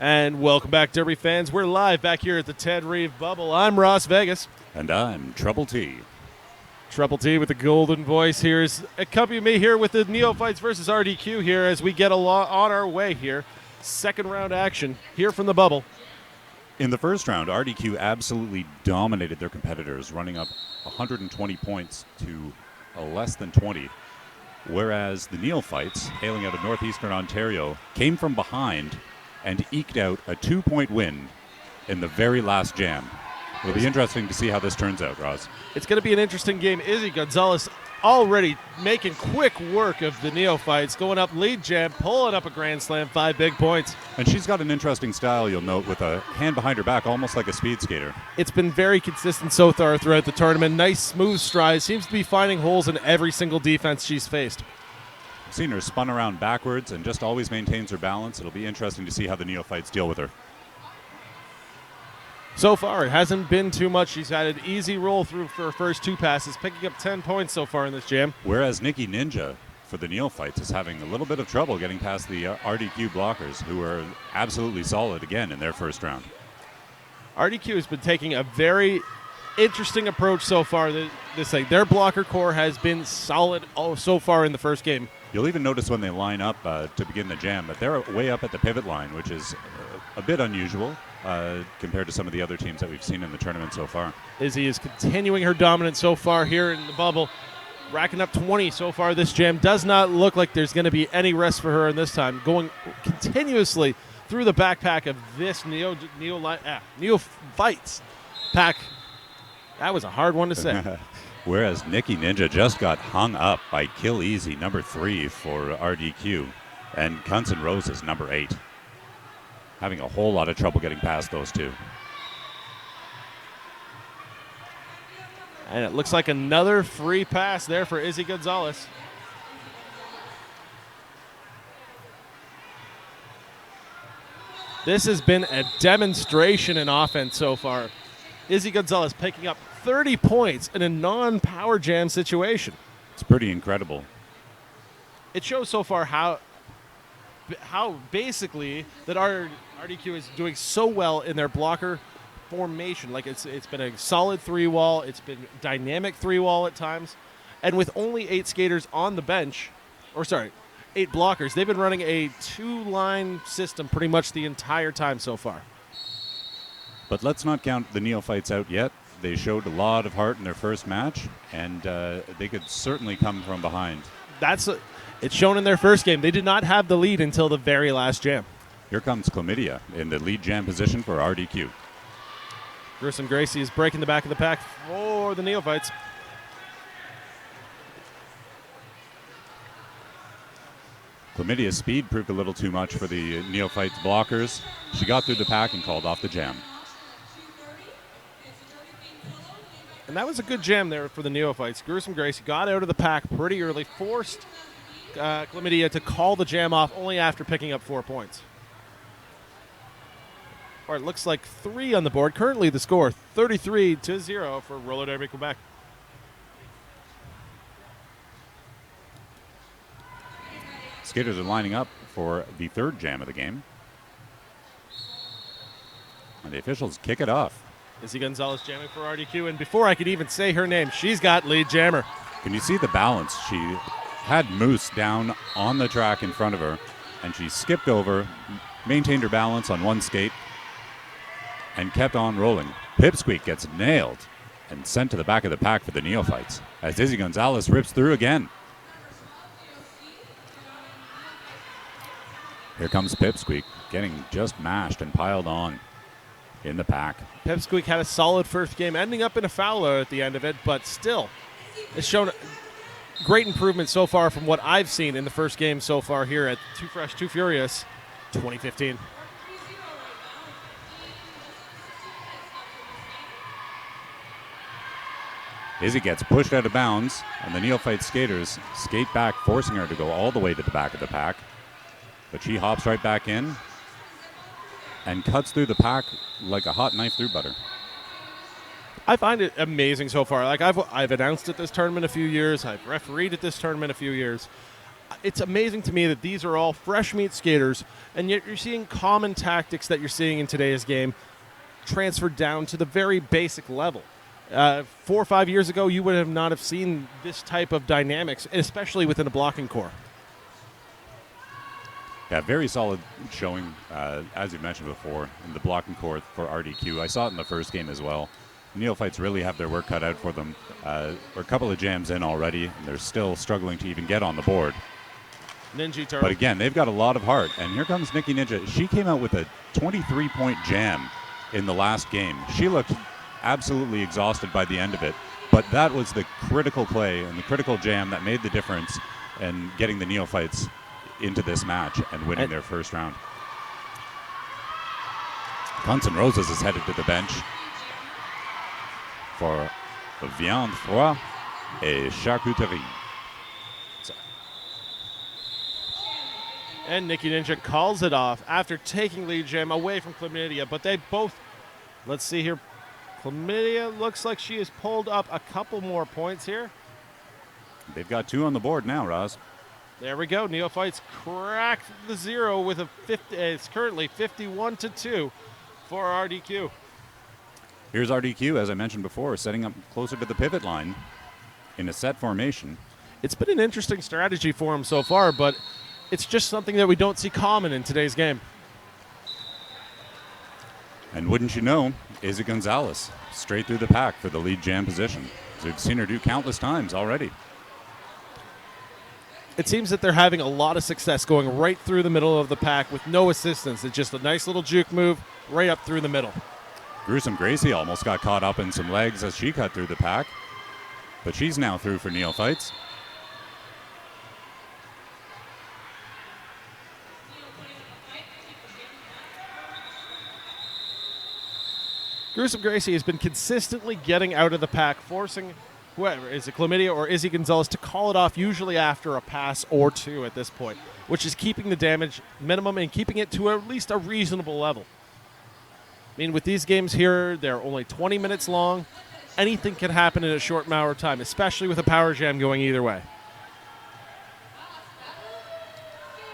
And welcome back, Derby fans. We're live back here at the Ted Reeve Bubble. I'm Ross Vegas. And I'm Trouble T. Trouble T with the golden voice here is accompanying me here with the Neophytes versus RDQ here as we get on our way here. Second round action here from the Bubble. In the first round, RDQ absolutely dominated their competitors, running up 120 points to less than 20. Whereas the Neophytes, hailing out of northeastern Ontario, came from behind and eked out a 2-point win in the very last jam. It'll be interesting to see how this turns out, Ross. It's going to be an interesting game. Izzy Gonzalez already making quick work of the Neophytes, going up lead jam, pulling up a grand slam, 5 big points. And she's got an interesting style, you'll note, with a hand behind her back, almost like a speed skater. It's been very consistent so far throughout the tournament. Nice, smooth stride. Seems to be finding holes in every single defense she's faced. Seen her spun around backwards and just always maintains her balance. It'll be interesting to see how the Neophytes deal with her. So far, it hasn't been too much. She's had an easy roll through for her first 2 passes, picking up 10 points so far in this jam. Whereas Nikki Ninja, for the Neophytes, is having a little bit of trouble getting past the RDQ blockers, who are absolutely solid again in their first round. RDQ has been taking a very interesting approach so far. Their blocker core has been solid so far in the first game. You'll even notice when they line up to begin the jam that they're way up at the pivot line, which is a bit unusual compared to some of the other teams that we've seen in the tournament so far. Izzy is continuing her dominance so far here in the Bubble, racking up 20 so far this jam. Does not look like there's going to be any rest for her in this time, going continuously through the backpack of this Neophytes pack. That was a hard one to say. Whereas Nikki Ninja just got hung up by Kill Easy, number 3 for RDQ, and Guns N' Roses, number 8. Having a whole lot of trouble getting past those two. And it looks like another free pass there for Izzy Gonzalez. This has been a demonstration in offense so far. Izzy Gonzalez picking up 30 points in a non-power jam situation. It's pretty incredible. It shows so far how basically that our RDQ is doing so well in their blocker formation. Like it's been a solid 3-wall. It's been dynamic 3-wall at times. And with only 8 skaters on the bench, 8 blockers, they've been running a 2-line system pretty much the entire time so far. But let's not count the Neophytes out yet. They showed a lot of heart in their first match, and they could certainly come from behind. It's shown in their first game. They did not have the lead until the very last jam. Here comes Chlamydia in the lead jam position for RDQ. Grissom Gracie is breaking the back of the pack for the Neophytes. Chlamydia's speed proved a little too much for the Neophytes blockers. She got through the pack and called off the jam. And that was a good jam there for the Neophytes. Grissom Gracie got out of the pack pretty early, forced Chlamydia to call the jam off only after picking up 4 points. All right, looks like 3 on the board. Currently the score, 33-0 for Roller Derby Quebec. Skaters are lining up for the third jam of the game. And the officials kick it off. Izzy Gonzalez jamming for RDQ, and before I could even say her name, she's got lead jammer. Can you see the balance? She had Moose down on the track in front of her, and she skipped over, maintained her balance on one skate, and kept on rolling. Pipsqueak gets nailed and sent to the back of the pack for the Neophytes as Izzy Gonzalez rips through again. Here comes Pipsqueak, getting just mashed and piled on in the pack. Pipsqueak had a solid first game, ending up in a foul at the end of it, but still, it's shown great improvement so far from what I've seen in the first game so far here at Too Fresh, Too Furious 2015. Izzy gets pushed out of bounds, and the Neophyte skaters skate back, forcing her to go all the way to the back of the pack. But she hops right back in and cuts through the pack like a hot knife through butter. I find it amazing so far. Like I've announced at this tournament a few years. I've refereed at this tournament a few years. It's amazing to me that these are all fresh meat skaters, and yet you're seeing common tactics that you're seeing in today's game transferred down to the very basic level. 4 or 5 years ago, you would have not have seen this type of dynamics, especially within a blocking core. Yeah, very solid showing, as you mentioned before, in the blocking core for RDQ. I saw it in the first game as well. Neophytes really have their work cut out for them. We're a couple of jams in already, and they're still struggling to even get on the board. Ninja Turtle. But again, they've got a lot of heart. And here comes Nikki Ninja. She came out with a 23-point jam in the last game. She looked absolutely exhausted by the end of it. But that was the critical play and the critical jam that made the difference in getting the Neophytes into this match and winning their first round. Guns N' Roses is headed to the bench for viande froid et charcuterie. And Nikki Ninja calls it off after taking lead jam away from Chlamydia. But they both, let's see here. Chlamydia looks like she has pulled up a couple more points here. They've got 2 on the board now, Ross. There we go. Neophytes cracked the 0 with a 50. It's currently 51-2 for RDQ. Here's RDQ, as I mentioned before, setting up closer to the pivot line in a set formation. It's been an interesting strategy for him so far, but it's just something that we don't see common in today's game. And wouldn't you know, Izzy Gonzalez straight through the pack for the lead jam position. So we've seen her do countless times already. It seems that they're having a lot of success going right through the middle of the pack with no assistance. It's just a nice little juke move right up through the middle. Gruesome Gracie almost got caught up in some legs as she cut through the pack. But she's now through for Neophytes. Gruesome Gracie has been consistently getting out of the pack, forcing whoever, is it Chlamydia or Izzy Gonzalez, to call it off usually after a pass or 2 at this point, which is keeping the damage minimum and keeping it to at least a reasonable level. I mean, with these games here, they're only 20 minutes long. Anything can happen in a short amount of time, especially with a power jam going either way.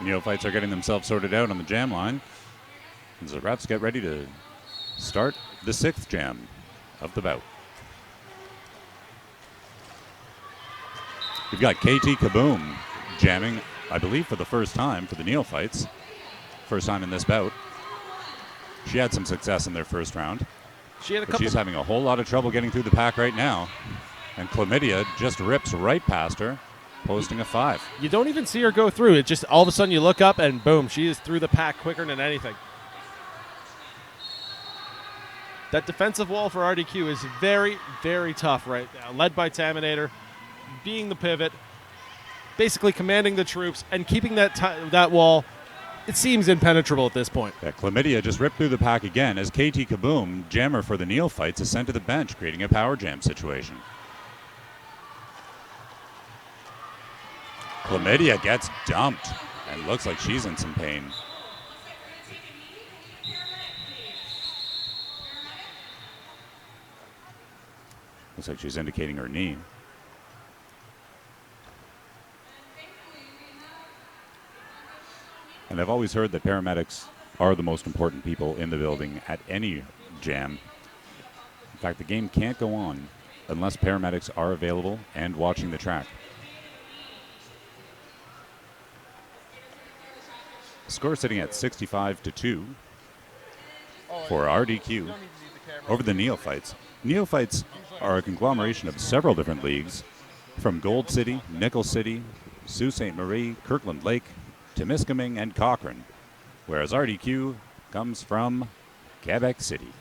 Neophytes are getting themselves sorted out on the jam line. As the refs get ready to start the 6th jam of the bout. We've got KT Kaboom jamming, I believe, for the first time for the Neophytes. First time in this bout. She had some success in their first round. She's having a whole lot of trouble getting through the pack right now. And Chlamydia just rips right past her, posting a 5. You don't even see her go through. It just all of a sudden you look up and boom, she is through the pack quicker than anything. That defensive wall for RDQ is very, very tough right now, led by Taminator, being the pivot, basically commanding the troops and keeping that wall, it seems impenetrable at this point. Yeah, Chlamydia just ripped through the pack again as KT Kaboom, jammer for the Neophytes, is sent to the bench, creating a power jam situation. Chlamydia gets dumped and looks like she's in some pain. Looks like she's indicating her knee. And I've always heard that paramedics are the most important people in the building at any jam. In fact, the game can't go on unless paramedics are available and watching the track. The score sitting at 65-2 for RDQ over the Neophytes. Neophytes are a conglomeration of several different leagues, from Gold City, Nickel City, Sault Ste. Marie, Kirkland Lake, Temiskaming, and Cochrane, whereas RDQ comes from Quebec City.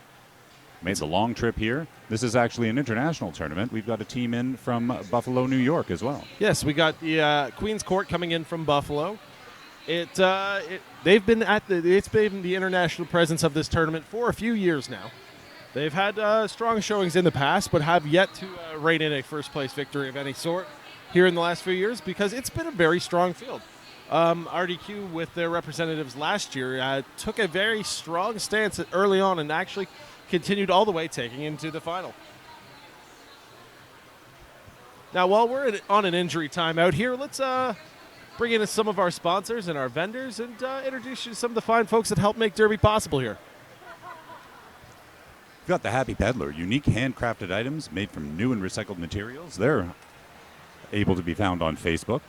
Made the long trip here. This is actually an international tournament. We've got a team in from Buffalo, New York as well. Yes, we got the Queen's Court coming in from Buffalo. They've been it's been the international presence of this tournament for a few years now. They've had strong showings in the past, but have yet to rein in a first-place victory of any sort here in the last few years because it's been a very strong field. RDQ, with their representatives last year, took a very strong stance early on and actually continued all the way, taking into the final. Now, while we're on an injury timeout here, let's bring in some of our sponsors and our vendors and introduce you to some of the fine folks that help make Derby possible here. We've got the Happy Peddler, unique handcrafted items made from new and recycled materials. They're able to be found on Facebook.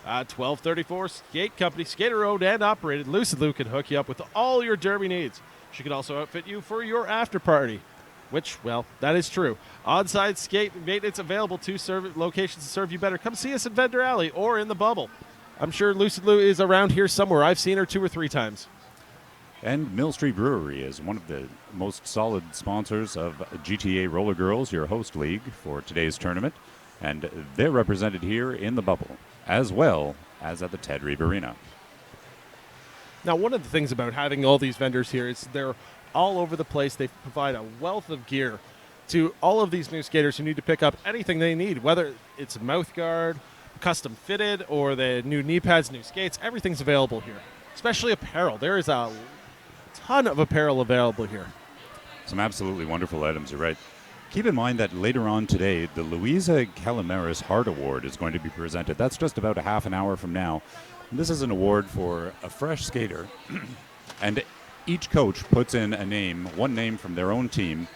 1234 Skate Company, skater-owned and operated. Lucy Lou can hook you up with all your Derby needs. She can also outfit you for your after party, which, well, that is true. On-site skate maintenance available to locations to serve you better. Come see us in Vendor Alley or in the Bubble. I'm sure Lucy Lou is around here somewhere. I've seen her 2 or 3 times. And Mill Street Brewery is one of the most solid sponsors of GTA RollerGirls, your host league for today's tournament. And they're represented here in the Bubble, as well as at the Ted Reeve Arena. Now, one of the things about having all these vendors here is they're all over the place. They provide a wealth of gear to all of these new skaters who need to pick up anything they need, whether it's a mouth guard, custom fitted, or the new knee pads, new skates. Everything's available here, especially apparel. There is a ton of apparel available here. Some absolutely wonderful items, you're right. Keep in mind that later on today, the Louisa Calamaris Heart Award is going to be presented. That's just about a half an hour from now. And this is an award for a fresh skater. And each coach puts in a name, one name from their own team,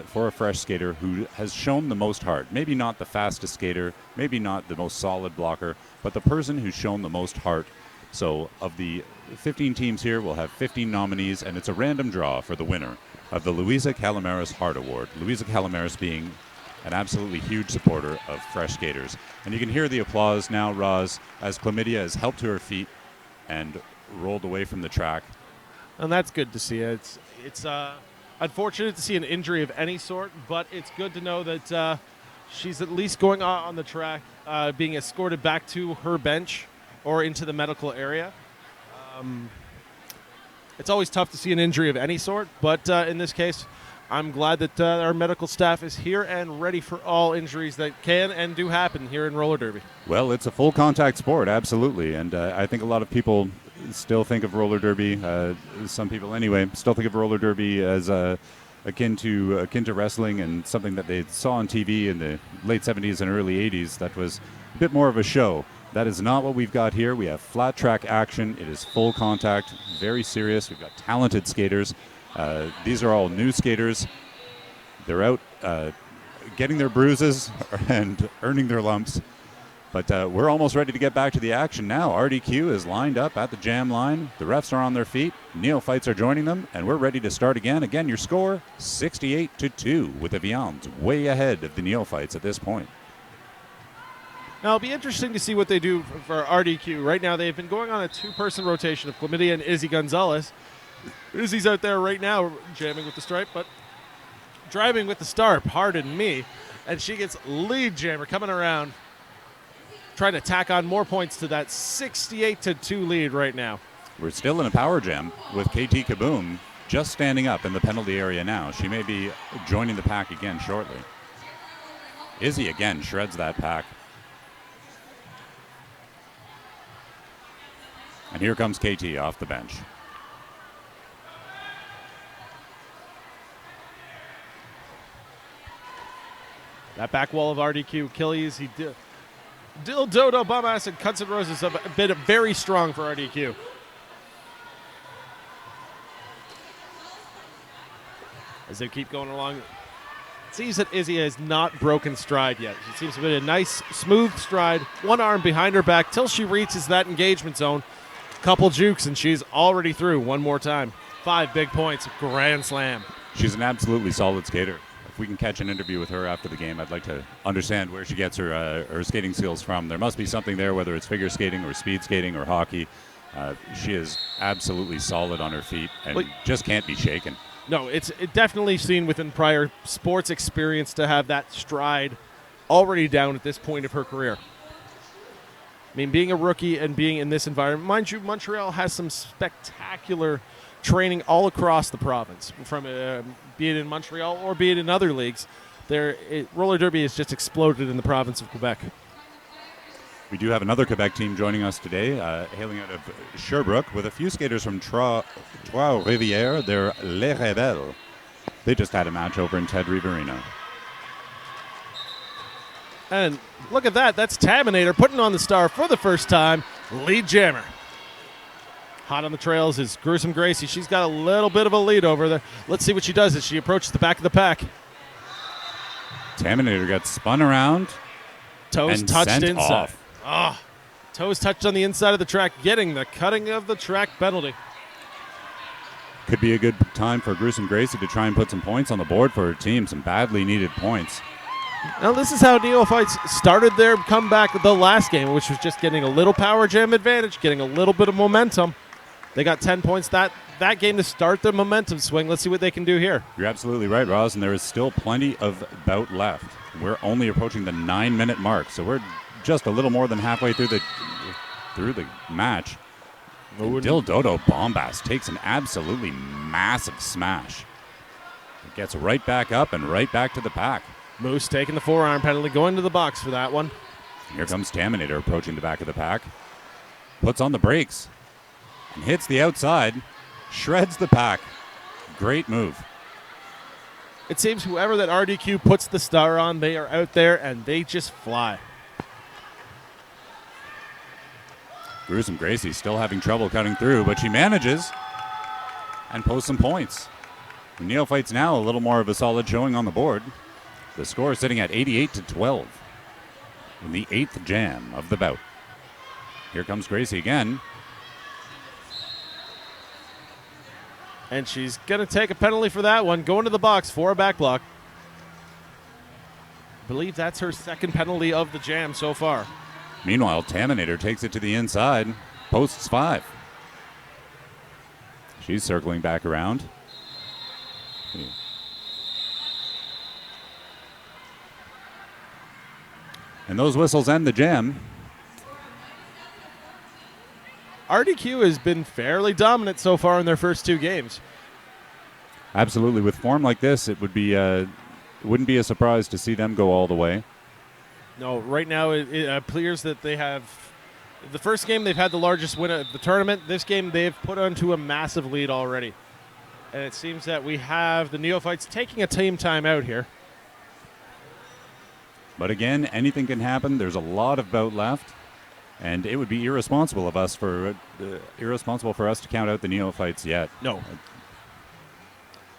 for a fresh skater who has shown the most heart. Maybe not the fastest skater, maybe not the most solid blocker, but the person who's shown the most heart. So of the 15 teams here, we'll have 15 nominees, and it's a random draw for the winner of the Louisa Calamaris Heart Award. Louisa Calamaris being an absolutely huge supporter of fresh skaters. And you can hear the applause now, Roz, as Chlamydia has helped to her feet and rolled away from the track. And that's good to see. It's unfortunate to see an injury of any sort, but it's good to know that she's at least going on the track, being escorted back to her bench or into the medical area. It's always tough to see an injury of any sort, but in this case, I'm glad that our medical staff is here and ready for all injuries that can and do happen here in roller derby. Well, it's a full contact sport, absolutely, and I think a lot of people still think of roller derby, some people anyway, still think of roller derby as akin to wrestling and something that they saw on TV in the late 70s and early 80s that was a bit more of a show. That is not what we've got here. We have flat track action. It is full contact, very serious. We've got talented skaters. These are all new skaters. They're out getting their bruises and earning their lumps. But we're almost ready to get back to the action now. RDQ is lined up at the jam line. The refs are on their feet. Neophytes are joining them, and we're ready to start again. Again, your score, 68-2, with the Viands way ahead of the Neophytes at this point. Now, it'll be interesting to see what they do for RDQ. Right now, they've been going on a 2-person rotation of Chlamydia and Izzy Gonzalez. Izzy's out there right now jamming with the stripe, but driving with the star, pardon me. And she gets lead jammer coming around, trying to tack on more points to that 68-2 lead right now. We're still in a power jam with KT Kaboom just standing up in the penalty area now. She may be joining the pack again shortly. Izzy again shreds that pack. And here comes KT off the bench. That back wall of RDQ, Achilles, he Dildodo, bum ass, and Cuts and Roses have been very strong for RDQ. As they keep going along, it seems that Izzy has not broken stride yet. She seems to be a nice, smooth stride, one arm behind her back till she reaches that engagement zone. Couple jukes, and she's already through one more time. 5 big points, grand slam. She's an absolutely solid skater. If we can catch an interview with her after the game, I'd like to understand where she gets her skating skills from. There must be something there, whether it's figure skating or speed skating or hockey. She is absolutely solid on her feet and just can't be shaken. No, it's definitely seen within prior sports experience to have that stride already down at this point of her career. I mean, being a rookie and being in this environment, mind you, Montreal has some spectacular training all across the province, from be it in Montreal or be it in other leagues. Roller derby has just exploded in the province of Quebec. We do have another Quebec team joining us today, hailing out of Sherbrooke, with a few skaters from Trois-Rivières. They're Les Rebelles. They just had a match over in Ted Reeve Arena. And look at that. That's Taminator putting on the star for the first time. Lead jammer. Hot on the trails is Gruesome Gracie. She's got a little bit of a lead over there. Let's see what she does as she approaches the back of the pack. Taminator got spun around. Toes and touched sent inside. off. Toes touched on the inside of the track, getting the cutting of the track penalty. Could be a good time for Gruesome Gracie to try and put some points on the board for her team, some badly needed points. Now, this is how Neophytes started their comeback the last game, which was just getting a little power jam advantage, getting a little bit of momentum. They got 10 points that game to start the momentum swing. Let's see what they can do here. You're absolutely right, Roz, and there is still plenty of bout left. We're only approaching the 9-minute mark, so we're just a little more than halfway through the match. Dill Dodo Bombast takes an absolutely massive smash. It gets right back up and right back to the pack. Moose taking the forearm penalty, going to the box for that one. Here comes Taminator approaching the back of the pack. Puts on the brakes and hits the outside. Shreds the pack. Great move. It seems whoever that RDQ puts the star on, they are out there and they just fly. Gruesome Gracie still having trouble cutting through, but she manages and posts some points. The Neophytes now a little more of a solid showing on the board. The score sitting at 88-12 in the 8th jam of the bout. Here comes Gracie again. And she's going to take a penalty for that one, going to the box for a back block. I believe that's her second penalty of the jam so far. Meanwhile, Taminator takes it to the inside, posts 5. She's circling back around. And those whistles end the jam. RDQ has been fairly dominant so far in their first 2 games. Absolutely. With form like this, it wouldn't be a surprise to see them go all the way. No, right now it appears that they have the first game they've had the largest win of the tournament. This game they've put onto a massive lead already. And it seems that we have the Neophytes taking a team timeout here. But again, anything can happen. There's a lot of bout left, and it would be irresponsible for us to count out the Neophytes yet. No.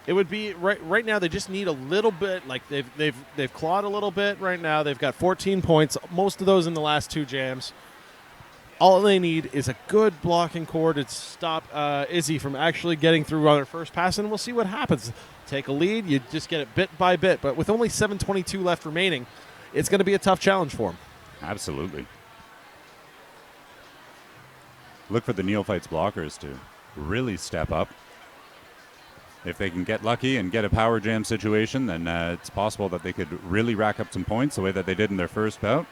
It would be right now. They just need a little bit. Like they've clawed a little bit right now. They've got 14 points. Most of those in the last 2 jams. All they need is a good blocking core to stop Izzy from actually getting through on her first pass, and we'll see what happens. Take a lead, you just get it bit by bit. But with only 7:22 left remaining, it's going to be a tough challenge for them. Absolutely. Look for the Neophytes blockers to really step up. If they can get lucky and get a power jam situation, then it's possible that they could really rack up some points the way that they did in their first bout,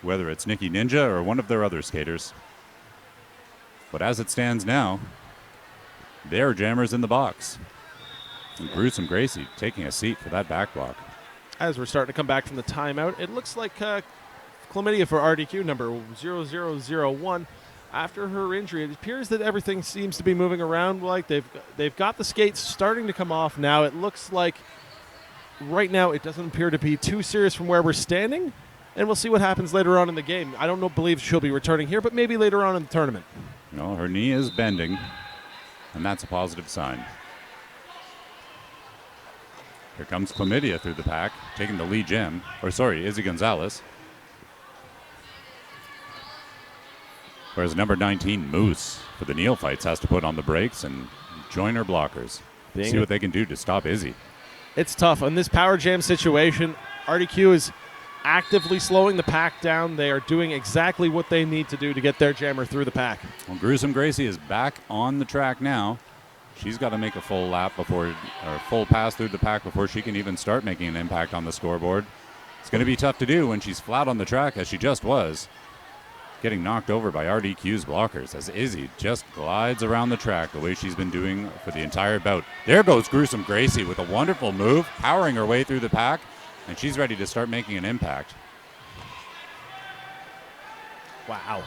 whether it's Nikki Ninja or one of their other skaters. But as it stands now, there are jammers in the box. And Gruesome Gracie taking a seat for that back block. As we're starting to come back from the timeout, it looks like chlamydia for RDQ number 0001. After her injury, it appears that everything seems to be moving around. Like they've got the skates starting to come off now. It looks like right now it doesn't appear to be too serious from where we're standing, and we'll see what happens later on in the game. I don't believe she'll be returning here, but maybe later on in the tournament. No, her knee is bending, and that's a positive sign. Here comes Chlamydia through the pack, taking the lead jam. Izzy Gonzalez. Whereas number 19, Moose, for the Neophytes, has to put on the brakes and join her blockers. See what they can do to stop Izzy. It's tough. In this power jam situation, RDQ is actively slowing the pack down. They are doing exactly what they need to do to get their jammer through the pack. Well, Gruesome Gracie is back on the track now. She's got to make a full lap or full pass through the pack before she can even start making an impact on the scoreboard. It's going to be tough to do when she's flat on the track, as she just was, getting knocked over by RDQ's blockers as Izzy just glides around the track the way she's been doing for the entire bout. There goes Gruesome Gracie with a wonderful move, powering her way through the pack, and she's ready to start making an impact. Wow.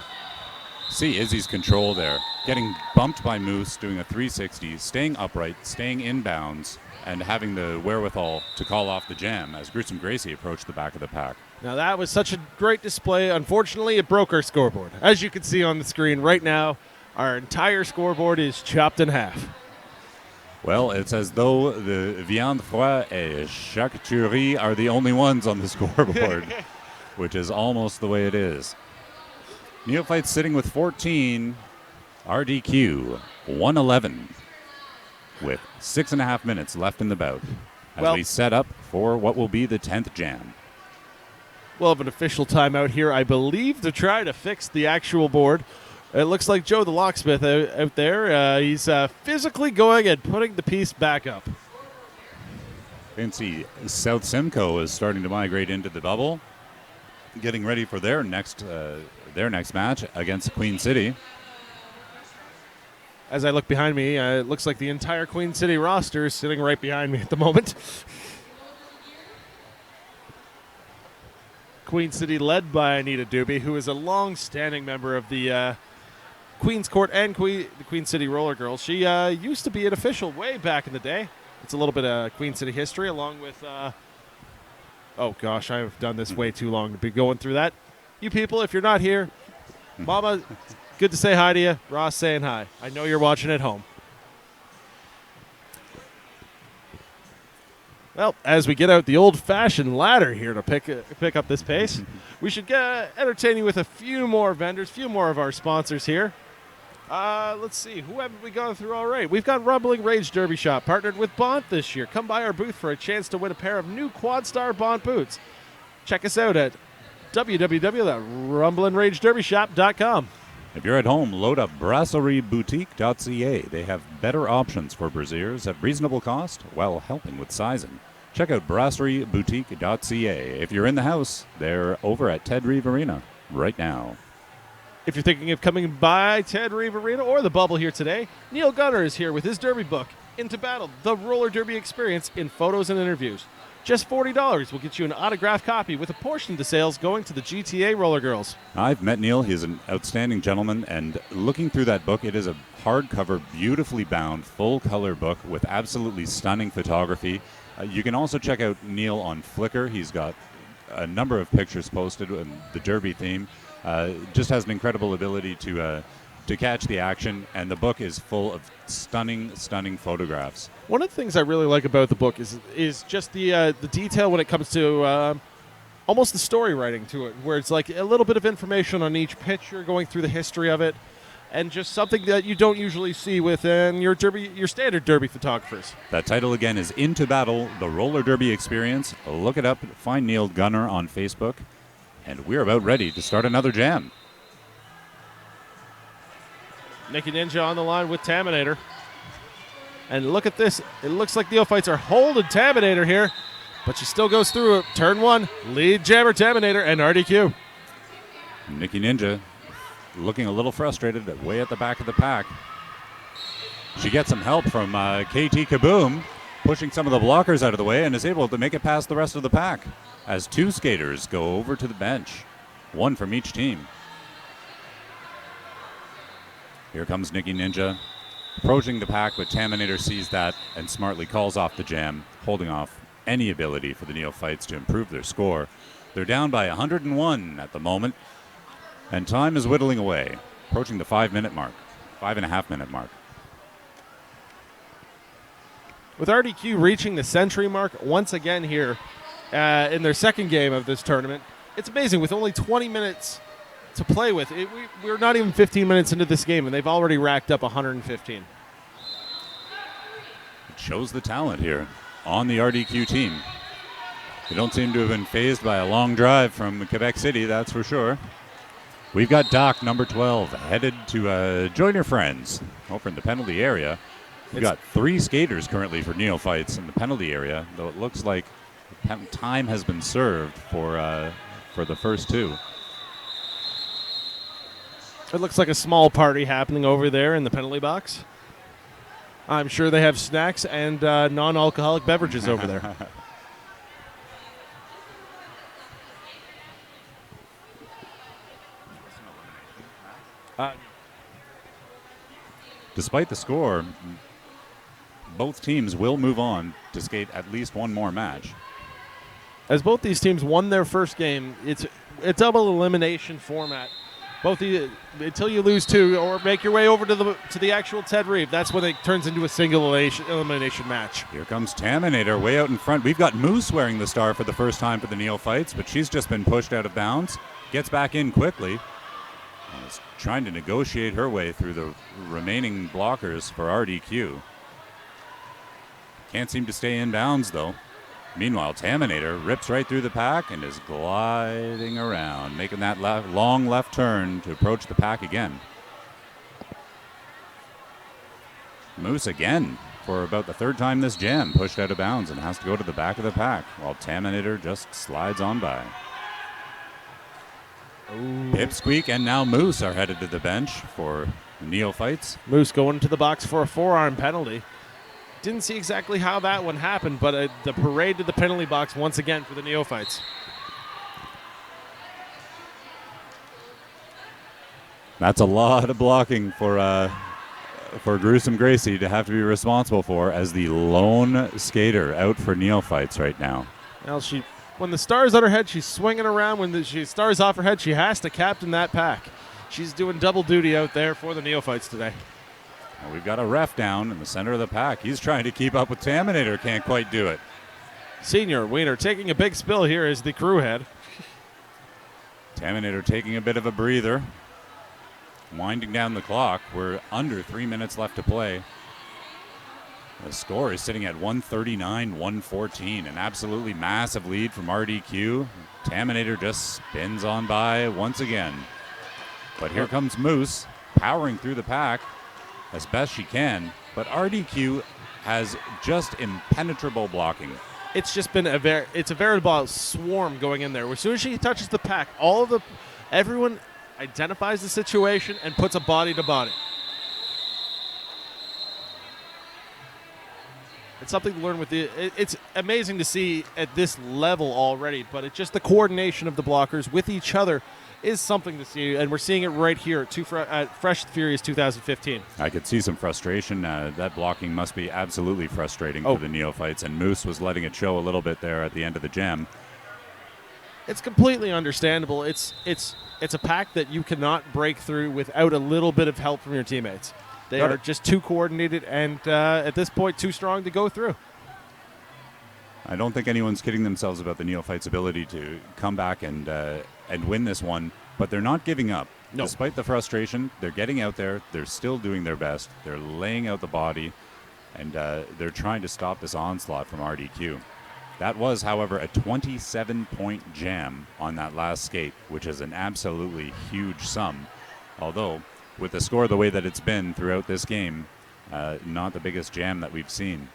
See Izzy's control there, getting bumped by Moose, doing a 360, staying upright, staying inbounds, and having the wherewithal to call off the jam as Gruesome Gracie approached the back of the pack. Now that was such a great display. Unfortunately, it broke our scoreboard. As you can see on the screen right now, our entire scoreboard is chopped in half. Well, it's as though the viande froide et charcuterie are the only ones on the scoreboard, which is almost the way it is. Neophytes sitting with 14, RDQ 111, with 6.5 minutes left in the bout as we set up for what will be the 10th jam. We'll have an official timeout here, I believe, to try to fix the actual board. It looks like Joe the locksmith out there. He's physically going and putting the piece back up. You can see South Simcoe is starting to migrate into the bubble, getting ready for their next match against Queen City. As I look behind me, it looks like the entire Queen City roster is sitting right behind me at the moment. Queen City led by Anita Doobie, who is a long-standing member of the Queen's Court and the Queen City RollerGirls. She used to be an official way back in the day. It's a little bit of Queen City history along with... oh, gosh, I've done this way too long to be going through that. You people, if you're not here, Mama, good to say hi to you. Ross saying hi. I know you're watching at home. Well, as we get out the old-fashioned ladder here to pick up this pace, we should entertain you with a few more vendors, a few more of our sponsors here. Let's see, who haven't we gone through all right? We've got Rumbling Rage Derby Shop, partnered with Bont this year. Come by our booth for a chance to win a pair of new Quadstar Bont boots. Check us out at www.rumblingrangerderbyshop.com. If you're at home, load up brasserie-boutique.ca. They have better options for braziers at reasonable cost while helping with sizing. Check out brasserie-boutique.ca. If you're in the house, they're over at Ted Reeve Arena right now. If you're thinking of coming by Ted Reeve Arena or the Bubble here today, Neil Gunner is here with his derby book, Into Battle, the Roller Derby Experience in photos and interviews. Just $40 will get you an autographed copy with a portion of the sales going to the GTA RollerGirls. I've met Neil. He's an outstanding gentleman, and looking through that book, it is a hardcover, beautifully bound, full-color book with absolutely stunning photography. You can also check out Neil on Flickr. He's got a number of pictures posted in the Derby theme. Just has an incredible ability to catch the action, and the book is full of stunning, stunning photographs. One of the things I really like about the book is just the detail when it comes to almost the story writing to it, where it's like a little bit of information on each picture, going through the history of it, and just something that you don't usually see within your standard derby photographers. That title again is Into Battle, the Roller Derby Experience. Look it up, find Neil Gunner on Facebook, and we're about ready to start another jam. Nikki Ninja on the line with Taminator. And look at this. It looks like Neophytes are holding Taminator here, but she still goes through it. Turn one, lead jammer Taminator and RDQ. Nikki Ninja looking a little frustrated, way at the back of the pack. She gets some help from KT Kaboom, pushing some of the blockers out of the way, and is able to make it past the rest of the pack as two skaters go over to the bench, one from each team. Here comes Nikki Ninja, approaching the pack, but Taminator sees that and smartly calls off the jam, holding off any ability for the Neophytes to improve their score. They're down by 101 at the moment, and time is whittling away, approaching the 5-minute mark, 5.5-minute mark. With RDQ reaching the century mark once again here in their second game of this tournament, it's amazing with only 20 minutes to play with. We're not even 15 minutes into this game, and they've already racked up 115. It shows the talent here on the RDQ team. They don't seem to have been fazed by a long drive from Quebec City, that's for sure. We've got Doc, number 12, headed to join her friends over in the penalty area. We've got 3 skaters currently for Neophytes in the penalty area, though it looks like time has been served for the first 2. It looks like a small party happening over there in the penalty box. I'm sure they have snacks and non-alcoholic beverages over there. Despite the score, both teams will move on to skate at least one more match. As both these teams won their first game, it's a double elimination format. Until you lose 2 or make your way over to the actual Ted Reeve, that's when it turns into a single elimination match. Here comes Taminator way out in front. We've got Moose wearing the star for the first time for the Neophytes, but she's just been pushed out of bounds. Gets back in quickly. And is trying to negotiate her way through the remaining blockers for RDQ. Can't seem to stay in bounds, though. Meanwhile, Taminator rips right through the pack and is gliding around, making that long left turn to approach the pack again. Moose again, for about the 3rd time this jam, pushed out of bounds and has to go to the back of the pack, while Taminator just slides on by. Ooh. Pipsqueak and now Moose are headed to the bench for Neophytes. Moose going to the box for a forearm penalty. Didn't see exactly how that one happened, but the parade to the penalty box once again for the Neophytes. That's a lot of blocking for Gruesome Gracie to have to be responsible for as the lone skater out for Neophytes right now. Well, when the star's on her head, she's swinging around. When the star's off her head, she has to captain that pack. She's doing double duty out there for the Neophytes today. Well, we've got a ref down in the center of the pack. He's trying to keep up with Taminator. Can't quite do it. Senior Wiener taking a big spill here as the crew head. Taminator taking a bit of a breather. Winding down the clock. We're under 3 minutes left to play. The score is sitting at 139-114. An absolutely massive lead from RDQ. Taminator just spins on by once again. But here comes Moose powering through the pack as best she can, but RDQ has just impenetrable blocking. It's just been a veritable swarm going in there. As soon as she touches the pack, everyone identifies the situation and puts a body to body. It's something to learn with it's amazing to see at this level already, but it's just the coordination of the blockers with each other is something to see, and we're seeing it right here at Fresh Furious 2015. I could see some frustration. That blocking must be absolutely frustrating for the Neophytes, and Moose was letting it show a little bit there at the end of the jam. It's completely understandable. It's a pack that you cannot break through without a little bit of help from your teammates. They are just too coordinated and, at this point, too strong to go through. I don't think anyone's kidding themselves about the Neophytes' ability to come back and win this one, but they're not giving up. No. Despite the frustration, they're getting out there. They're still doing their best. They're laying out the body, and they're trying to stop this onslaught from RDQ. That was, however, a 27-point jam on that last skate, which is an absolutely huge sum. Although, with the score the way that it's been throughout this game, not the biggest jam that we've seen.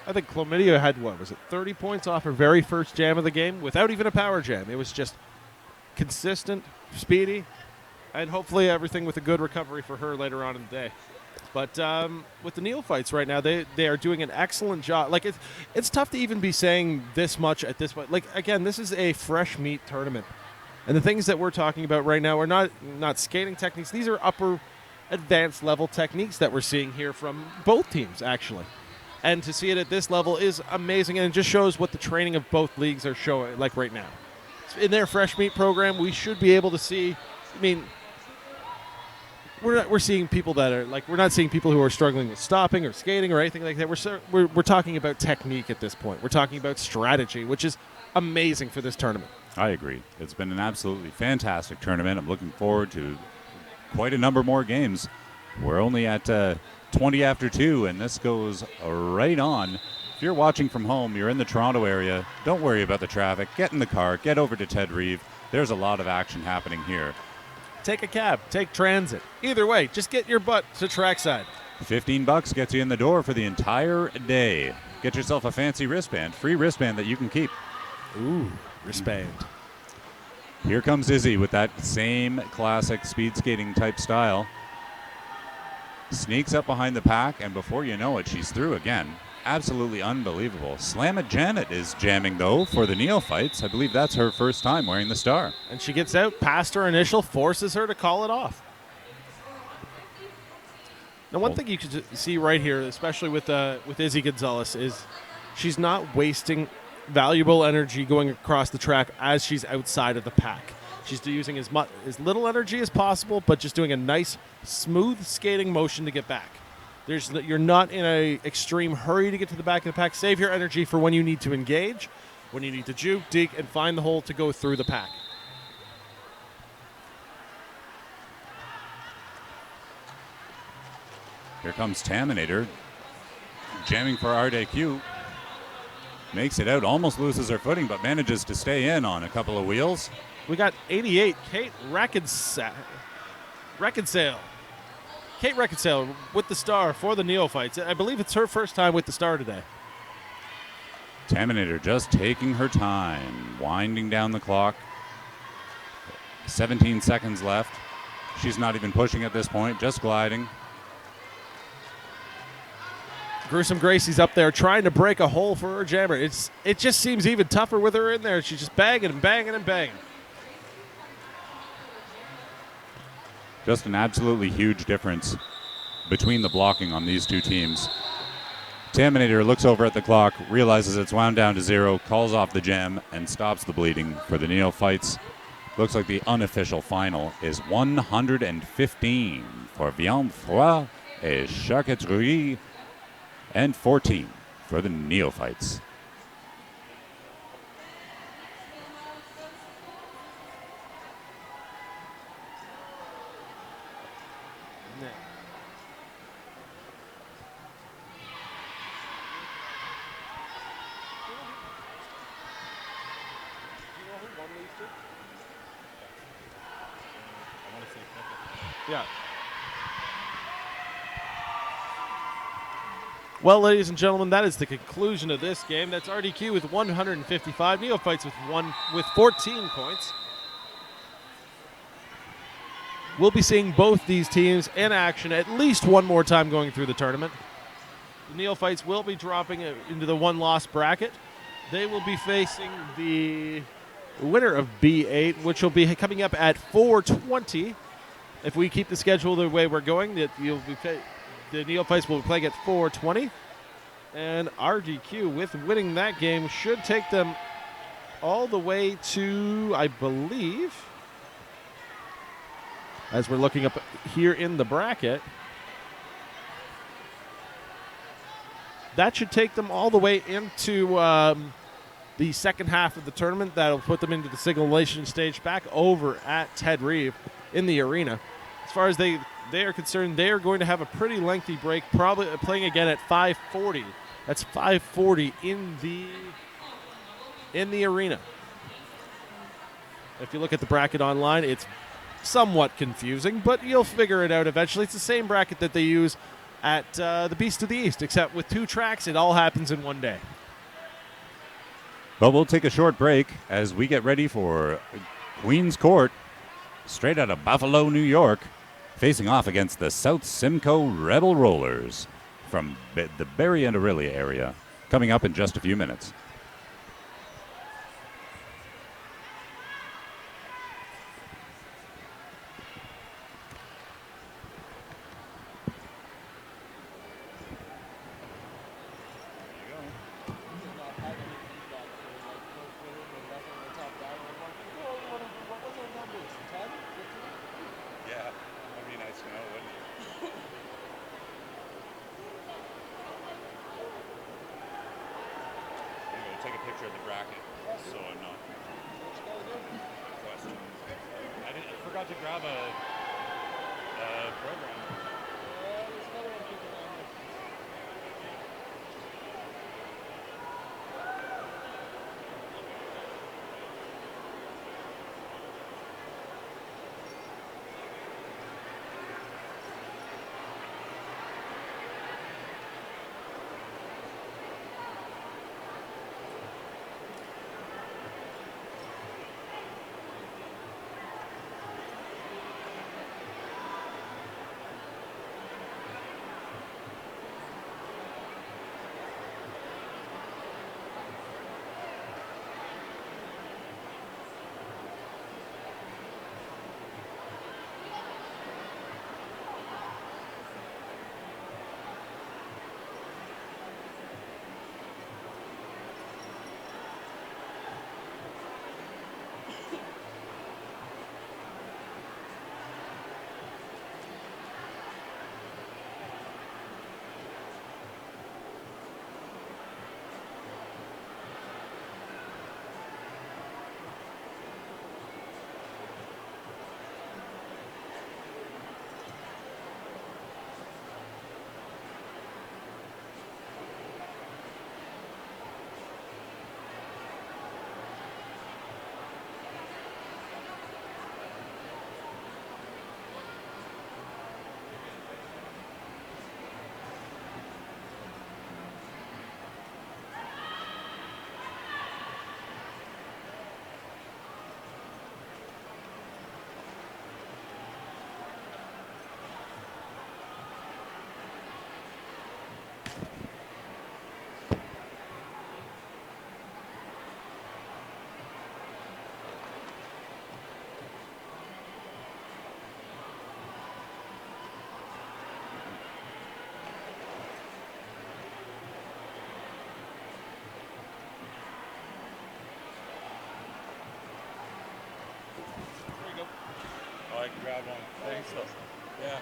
I think Chlamydia had, 30 points off her very first jam of the game without even a power jam. It was just consistent, speedy, and hopefully everything with a good recovery for her later on in the day. But with the Neophytes right now, they are doing an excellent job. Like, it's tough to even be saying this much at this point. Like, again, this is a fresh meat tournament. And the things that we're talking about right now are not skating techniques. These are upper advanced level techniques that we're seeing here from both teams, actually. And to see it at this level is amazing, and it just shows what the training of both leagues are showing, like right now. In their fresh meat program, we should be able to see, we're seeing people that are, we're not seeing people who are struggling with stopping or skating or anything like that. We're talking about technique at this point. We're talking about strategy, which is amazing for this tournament. I agree. It's been an absolutely fantastic tournament. I'm looking forward to quite a number more games. We're only at 20 after 2, and this goes right on. If you're watching from home, you're in the Toronto area, don't worry about the traffic. Get in the car, get over to Ted Reeve. There's a lot of action happening here. Take a cab, take transit. Either way, just get your butt to trackside. $15 gets you in the door for the entire day. Get yourself a fancy wristband, free wristband that you can keep. Ooh, wristband. Here comes Izzy with that same classic speed skating type style. Sneaks up behind the pack, and before you know it, she's through again. Absolutely unbelievable. Slamma Janet is jamming, though, for the Neophytes. I believe that's her first time wearing the star. And she gets out past her initial, forces her to call it off. Now, one thing you can see right here, especially with Izzy Gonzalez, is she's not wasting valuable energy going across the track as she's outside of the pack. She's using as little energy as possible, but just doing a nice, smooth skating motion to get back. You're not in an extreme hurry to get to the back of the pack. Save your energy for when you need to engage, when you need to juke, deke, and find the hole to go through the pack. Here comes Taminator, jamming for RDQ. Makes it out, almost loses her footing, but manages to stay in on a couple of wheels. We got 88, Kate Reconcile. Kate Reconcile with the star for the Neophytes. I believe it's her first time with the star today. Taminator just taking her time, winding down the clock. 17 seconds left. She's not even pushing at this point, just gliding. Gruesome Gracie's up there trying to break a hole for her jammer. It just seems even tougher with her in there. She's just banging and banging and banging. Just an absolutely huge difference between the blocking on these two teams. Taminator looks over at the clock, realizes it's wound down to 0, calls off the jam, and stops the bleeding for the Neophytes. Looks like the unofficial final is 115 for Viande Froid et Charcuterie, and 14 for the Neophytes. Yeah. Well, ladies and gentlemen, that is the conclusion of this game. That's RDQ with 155, Neophytes with 14 points. We'll be seeing both these teams in action at least one more time going through the tournament. The Neophytes will be dropping into the one-loss bracket. They will be facing the winner of B8, which will be coming up at 4:20. If we keep the schedule the way we're going, the Neophytes will be playing at 4:20. And RDQ, with winning that game, should take them all the way to, I believe, as we're looking up here in the bracket, that should take them all the way into the second half of the tournament. That'll put them into the simulation stage back over at Ted Reeve in the arena. As far as they are concerned, they are going to have a pretty lengthy break, probably playing again at 5:40. That's 5:40 in the arena. If you look at the bracket online, it's somewhat confusing, but you'll figure it out eventually. It's the same bracket that they use at the Beast of the East, except with 2 tracks, it all happens in one day. But we'll take a short break as we get ready for Queen's Court, straight out of Buffalo, New York, facing off against the South Simcoe Rebel Rollers from the Barrie and Orillia area, coming up in just a few minutes. Oh, I can grab one. Thanks. Yeah.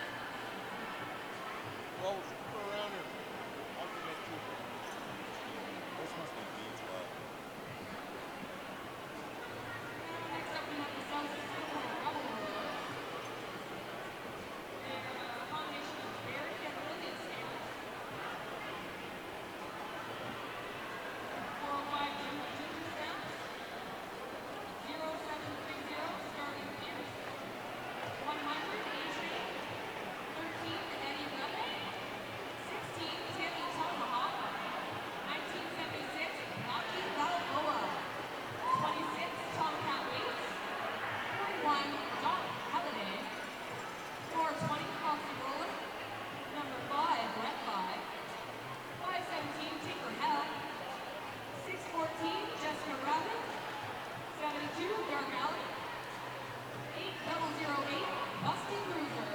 Well, super around her. Ultimate trooper. This must be Dean's lab. Next up, we have the South Simcoe RollerGirls. They're a combination of very and really skaters. 405 Junior Sass. 0730 starting Pierce. 100 Adrian. 13 Eddie Rebel. 16 Tammy Tomahawk. 1976 Rocky Balboa. 26 Tomcat Waits. 41 Doc Halliday. 420 Foxy Roller. Number 5 Red 5. 517 Tinker Hell. 614 Jessica Rabbit. 72 Dark Alley. 8008 Busty Cruiser.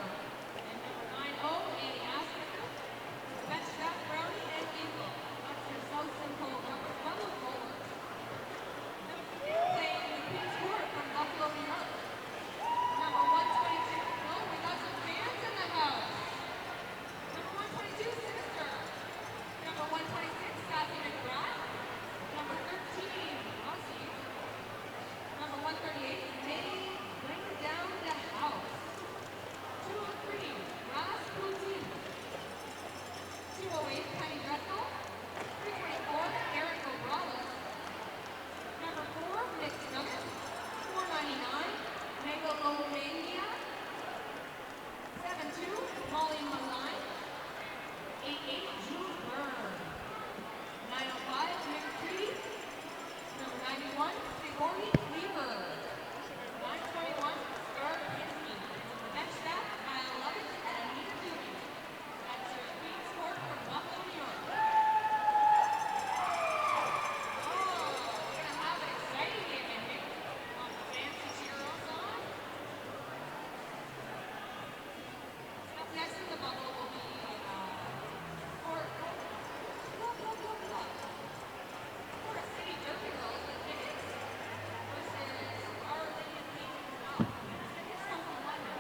And number 90 Annie Asker. Bench Strap Brownie and Eagle. That's your South Simcoe Rebel Rollers. Playing in the Queen's Court from Buffalo, New York. Number 122. Oh, we got some fans in the house. Number 122, Sinister. Number 126, Kathy McGrath. Number 13, Rossi. Number 138, May, Bring Down the House. 203, Rasputin. 208, Penny Dreadful. 324, Erin Morales. Number 4, Mixed Nugget. 499, Megalomania. 72, Molly Maline. 88, Jules Byrne. 905, Nick Creedy. Number 91, Sigourney Weaver. 921, Scar Kinsey. Bench Staff, Kyle Lovett and Anita Doobie. That's your Queen's Court from Buffalo, New York. Oh, we're gonna have an exciting game in here. Want the fans to cheer us on? Up next in the bubble will be Forest City Derby Girls with tickets versus Our Lady of Peace and Rock. Tickets come from London.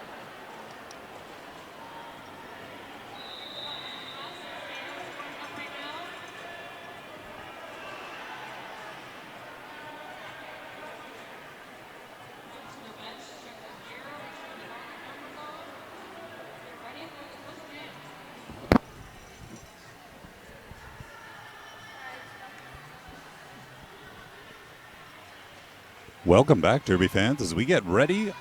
Skaters going up right now. Go to the bench, check their gear, make sure they got their numbers on. Get ready for the first game. Welcome back, Derby fans, as we get ready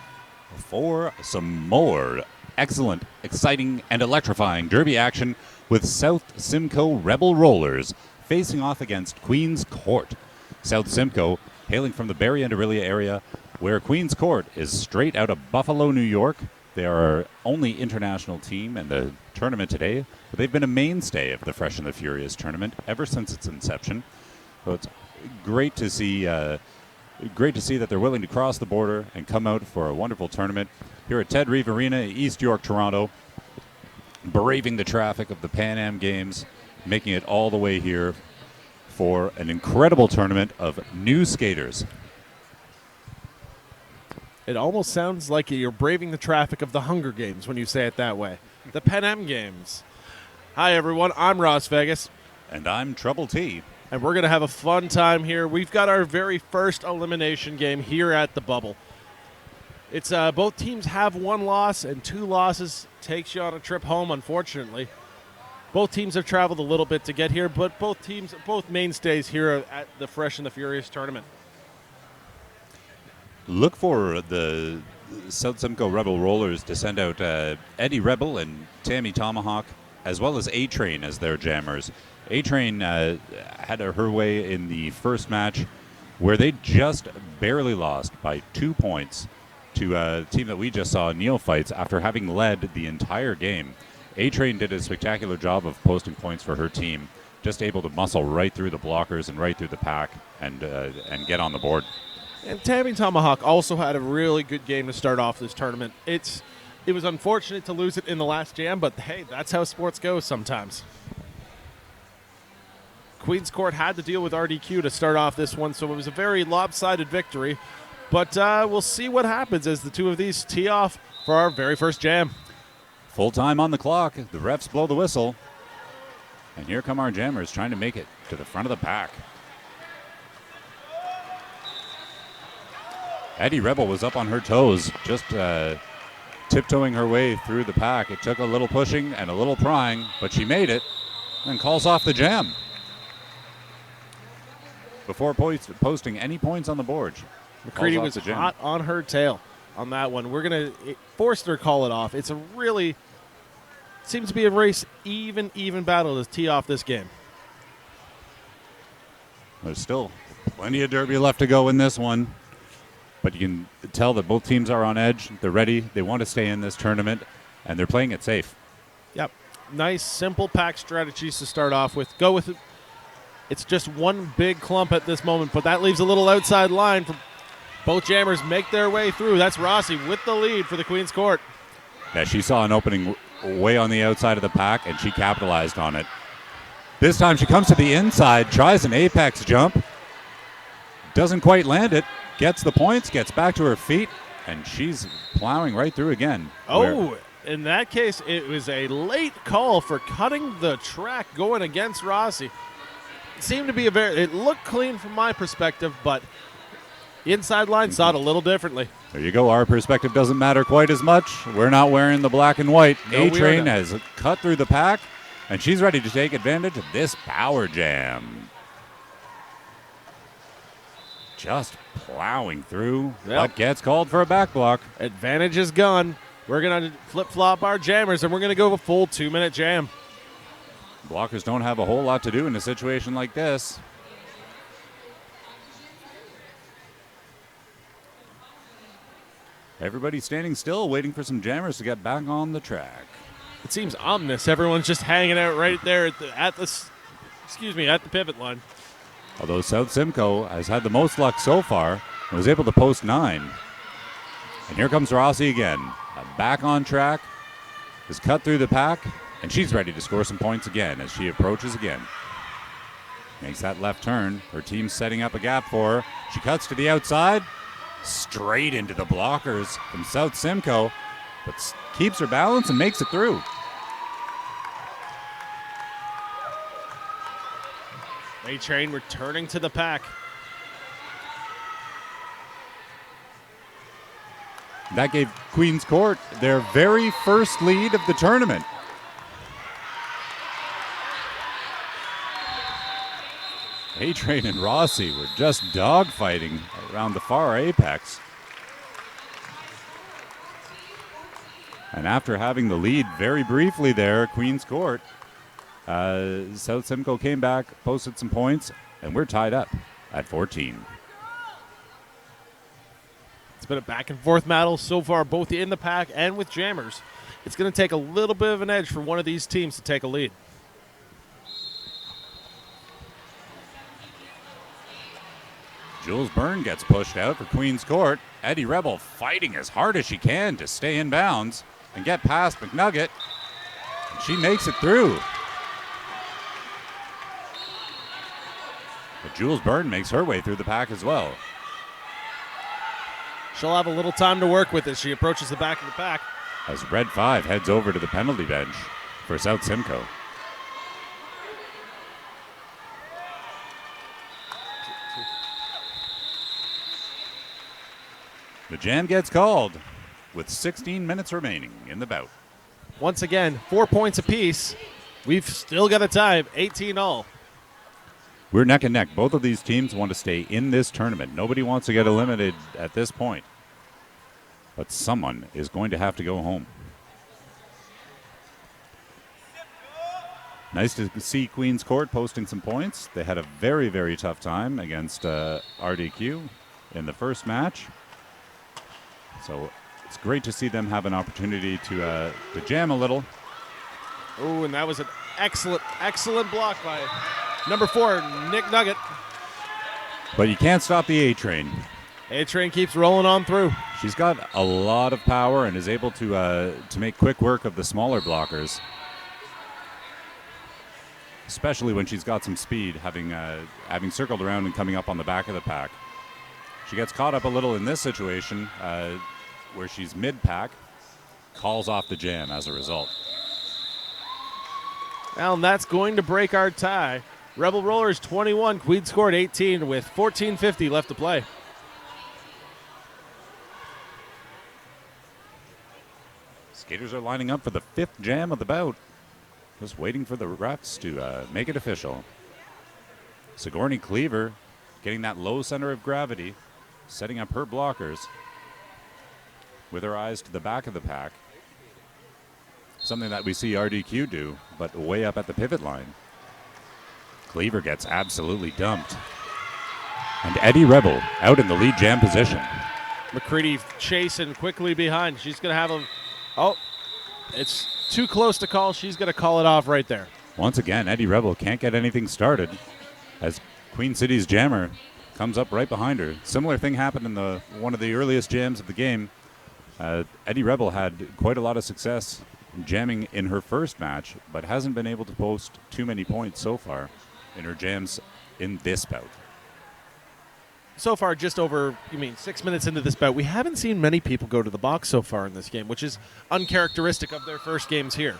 for some more excellent, exciting, and electrifying Derby action with South Simcoe Rebel Rollers facing off against Queen's Court. South Simcoe, hailing from the Barrie and Orillia area, where Queen's Court is straight out of Buffalo, New York. They are our only international team in the tournament today, but they've been a mainstay of the Fresh and the Furious tournament ever since its inception. So it's great to see that they're willing to cross the border and come out for a wonderful tournament here at Ted Reeve Arena, East York, Toronto, braving the traffic of the Pan Am Games, making it all the way here for an incredible tournament of new skaters. It almost sounds like you're braving the traffic of the Hunger Games when you say it that way. The Pan Am Games. Hi, everyone. I'm Ross Vegas, And I'm Trouble T. and we're going to have a fun time here. We've got our very first elimination game here at the Bubble. It's both teams have one loss, and 2 losses takes you on a trip home, unfortunately. Both teams have traveled a little bit to get here, but both mainstays here at the Fresh and the Furious tournament. Look for the South Simcoe Rebel Rollers to send out Eddie Rebel and Tammy Tomahawk, as well as A-Train as their jammers. A-Train had her way in the first match where they just barely lost by 2 points to a team that we just saw neophytes after having led the entire game. A-Train did a spectacular job of posting points for her team, just able to muscle right through the blockers and right through the pack and get on the board. And Tammy Tomahawk also had a really good game to start off this tournament. It was unfortunate to lose it in the last jam, but hey, that's how sports go sometimes. Queen's Court had to deal with RDQ to start off this one, so it was a very lopsided victory. But we'll see what happens as the two of these tee off for our very first jam. Full time on the clock. The refs blow the whistle. And here come our jammers trying to make it to the front of the pack. Eddie Rebel was up on her toes, just tiptoeing her way through the pack. It took a little pushing and a little prying, but she made it and calls off the jam before posting any points on the board. McCready was hot on her tail on that one. We're going to force her to call it off. It's a really, seems to be a race, even battle to tee off this game. There's still plenty of derby left to go in this one. But you can tell that both teams are on edge. They're ready. They want to stay in this tournament, and they're playing it safe. Yep. Nice, simple pack strategies to start off with. Go with it. It's just one big clump at this moment, but that leaves a little outside line for both jammers make their way through. That's Rossi with the lead for the Queen's Court. Yeah, she saw an opening way on the outside of the pack, and she capitalized on it. This time she comes to the inside, tries an apex jump, doesn't quite land it. Gets the points, gets back to her feet, and she's plowing right through again. Oh, in that case, it was a late call for cutting the track going against Rossi. It seemed to be it looked clean from my perspective, but the inside line saw it a little differently. There you go. Our perspective doesn't matter quite as much. We're not wearing the black and white. No, A-Train has cut through the pack, and she's ready to take advantage of this power jam. Just plowing through, but gets called for a back block. Advantage is gone. We're going to flip-flop our jammers, and we're going to go a full 2-minute jam. Blockers don't have a whole lot to do in a situation like this. Everybody's standing still, waiting for some jammers to get back on the track. It seems ominous. Everyone's just hanging out right there at the pivot line. Although South Simcoe has had the most luck so far and was able to post 9. And here comes Rossi again. Back on track, is cut through the pack, and she's ready to score some points again as she approaches again. Makes that left turn. Her team's setting up a gap for her. She cuts to the outside, straight into the blockers from South Simcoe, but keeps her balance and makes it through. A-Train returning to the pack. That gave Queen's Court their very first lead of the tournament. A-Train and Rossi were just dogfighting around the far apex. And after having the lead very briefly there, Queen's Court, South Simcoe came back, posted some points, and we're tied up at 14. It's been a back-and-forth battle so far, both in the pack and with jammers. It's going to take a little bit of an edge for one of these teams to take a lead. Jules Byrne gets pushed out for Queen's Court. Eddie Rebel fighting as hard as she can to stay in bounds and get past McNugget. And she makes it through. But Jules Byrne makes her way through the pack as well. She'll have a little time to work with as she approaches the back of the pack. As Red 5 heads over to the penalty bench for South Simcoe. The jam gets called with 16 minutes remaining in the bout. Once again, 4 points apiece. We've still got a tie, 18 all. We're neck and neck. Both of these teams want to stay in this tournament. Nobody wants to get eliminated at this point. But someone is going to have to go home. Nice to see Queen's Court posting some points. They had a very, very tough time against RDQ in the first match. So it's great to see them have an opportunity to jam a little. Oh, and that was an excellent block by number 4, Nick Nugget. But you can't stop the A-Train. A-Train keeps rolling on through. She's got a lot of power and is able to make quick work of the smaller blockers. Especially when she's got some speed, having circled around and coming up on the back of the pack. She gets caught up a little in this situation where she's mid-pack, calls off the jam as a result. Well, and that's going to break our tie. Rebel Rollers 21, Queens Court 18 with 14:50 left to play. Skaters are lining up for the 5th jam of the bout. Just waiting for the refs to make it official. Sigourney Cleaver getting that low center of gravity, setting up her blockers with her eyes to the back of the pack. Something that we see RDQ do, but way up at the pivot line. Cleaver gets absolutely dumped. And Eddie Rebel out in the lead jam position. McCready chasing quickly behind. She's going to have him. Oh, it's too close to call. She's going to call it off right there. Once again, Eddie Rebel can't get anything started as Queen City's jammer comes up right behind her. Similar thing happened in one of the earliest jams of the game. Eddie Rebel had quite a lot of success jamming in her first match, but hasn't been able to post too many points so far in her jams in this bout. So far, just over, 6 minutes into this bout, we haven't seen many people go to the box so far in this game, which is uncharacteristic of their first games here.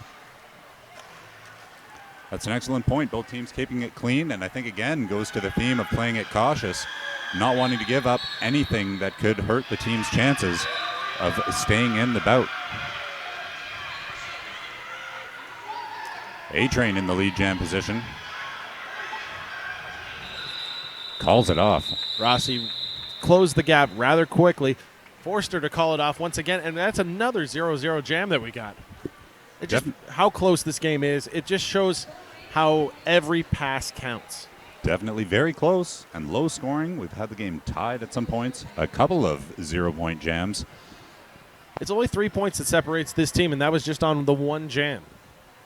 That's an excellent point. Both teams keeping it clean, and I think, again, goes to the theme of playing it cautious, not wanting to give up anything that could hurt the team's chances of staying in the bout. A-Train in the lead jam position. Calls it off. Rossi closed the gap rather quickly, forced her to call it off once again, and that's another 0-0 jam that we got. It just how close this game is. It just shows how every pass counts. Definitely very close and low scoring. We've had the game tied at some points. A couple of 0-point jams. It's only 3 points that separates this team, and that was just on the one jam.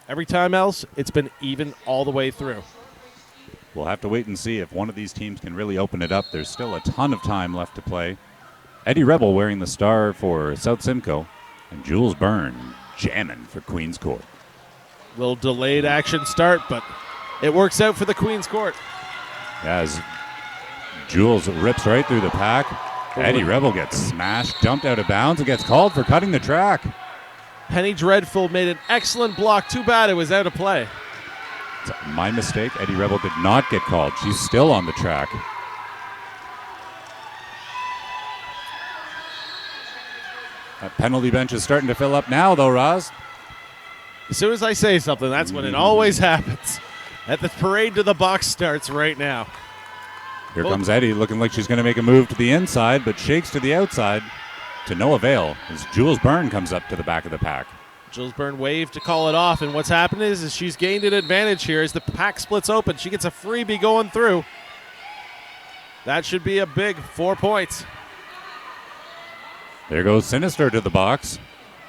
Every time else, it's been even all the way through. We'll have to wait and see if one of these teams can really open it up. There's still a ton of time left to play. Eddie Rebel wearing the star for South Simcoe, and Jules Byrne jamming for Queens Court. Little delayed action start, but it works out for the Queens Court. As Jules rips right through the pack, Eddie Rebel gets smashed, dumped out of bounds, and gets called for cutting the track. Penny Dreadful made an excellent block. Too bad it was out of play. It's my mistake. Eddie Rebel did not get called. She's still on the track. That penalty bench is starting to fill up now, though, Roz. As soon as I say something, that's when it always happens. At the parade to the box starts right now. Here comes Eddie, looking like she's going to make a move to the inside, but shakes to the outside to no avail as Jules Byrne comes up to the back of the pack. Jules Byrne waved to call it off, and what's happened is she's gained an advantage here as the pack splits open. She gets a freebie going through. That should be a big 4 points. There goes Sinister to the box.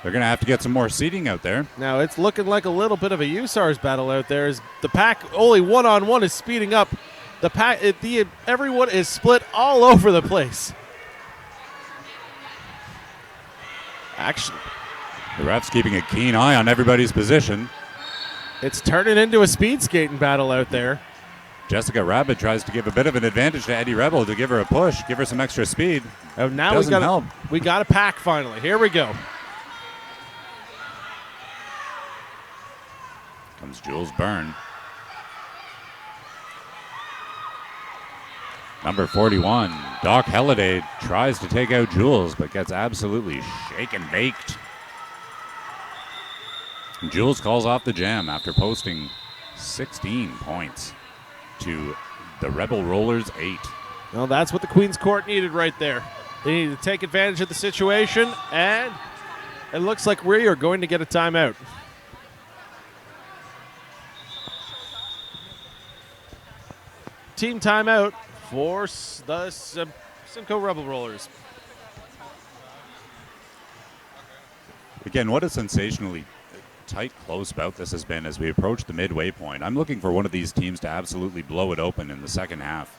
They're going to have to get some more seating out there. Now it's looking like a little bit of a USARS battle out there as the pack only one-on-one is speeding up. The pack, everyone is split all over the place. Actually, the ref's keeping a keen eye on everybody's position. it's turning into a speed skating battle out there. Jessica Rabbit tries to give a bit of an advantage to Eddie Rebel to give her a push, give her some extra speed. Oh, now Doesn't help. we got a pack finally. Here we go. Comes Jules Byrne. Number 41, Doc Halliday tries to take out Jules, but gets absolutely shaken baked. And Jules calls off the jam after posting 16 points to the Rebel Rollers 8. Well, that's what the Queen's Court needed right there. They needed to take advantage of the situation, and it looks like we are going to get a timeout. Team timeout for the Simcoe Rebel Rollers. Again, what a sensationally tight, close bout this has been as we approach the midway point. I'm looking for one of these teams to absolutely blow it open in the second half.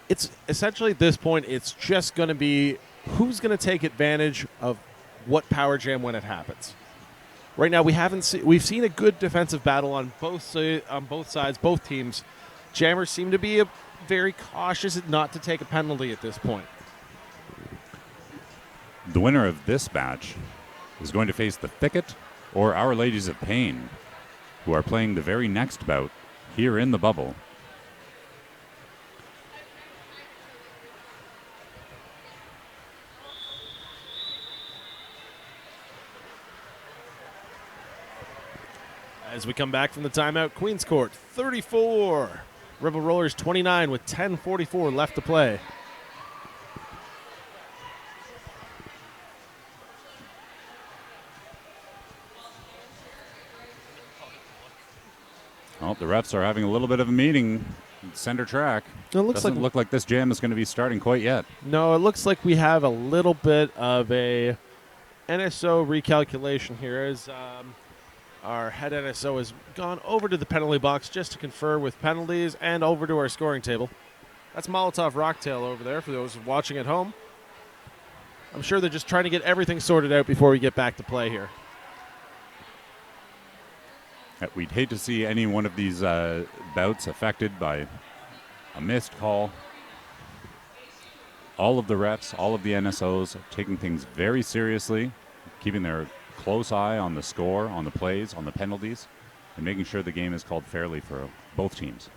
It's essentially at this point, it's just going to be who's going to take advantage of what power jam when it happens. Right now, we've seen a good defensive battle on both sides, both teams. Jammers seem to be very cautious not to take a penalty at this point. The winner of this match is going to face the Thicket or Our Ladies of Pain, who are playing the very next bout here in the bubble. As we come back from the timeout, Queens Court 34, Rebel Rollers 29 with 10:44 left to play. Well, the refs are having a little bit of a meeting at center track. It looks Doesn't like look like this jam is going to be starting quite yet. No, it looks like we have a little bit of a NSO recalculation here as our head NSO has gone over to the penalty box just to confer with penalties and over to our scoring table. That's Molotov Rocktail over there for those watching at home. I'm sure they're just trying to get everything sorted out before we get back to play here. We'd hate to see any one of these bouts affected by a missed call. All of the refs, all of the NSOs are taking things very seriously, keeping their close eye on the score, on the plays, on the penalties, and making sure the game is called fairly for both teams.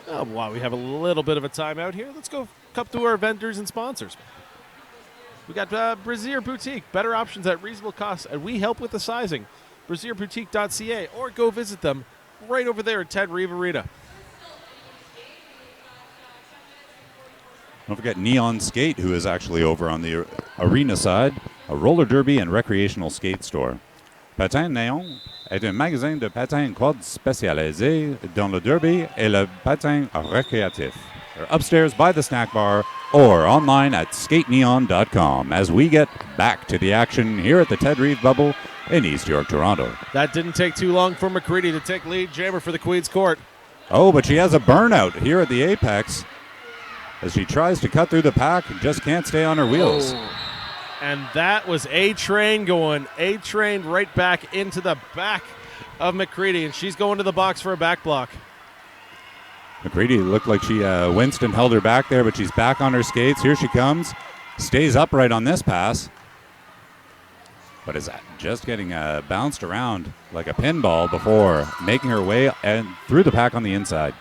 Oh, wow, we have a little bit of a timeout here. Let's go up to our vendors and sponsors. We got Brazier Boutique, better options at reasonable costs, and we help with the sizing. BrazierBoutique.ca, or go visit them right over there at Ted Reeve Arena. Don't forget Neon Skate, who is actually over on the arena side, a roller derby and recreational skate store. Patin Néon est un magasin de patins quad spécialisé dans le derby et le patin récréatif. They're upstairs by the snack bar or online at skateneon.com as we get back to the action here at the Ted Reeve Bubble in East York, Toronto. That didn't take too long for McCready to take lead jammer for the Queens Court. Oh, but she has a burnout here at the apex as she tries to cut through the pack and just can't stay on her wheels. Oh. And that was A-Train going. A-Train right back into the back of McCready, and she's going to the box for a back block. McCready looked like she winced and held her back there, but she's back on her skates. Here she comes. Stays upright on this pass, but is just getting bounced around like a pinball before making her way and through the pack on the inside.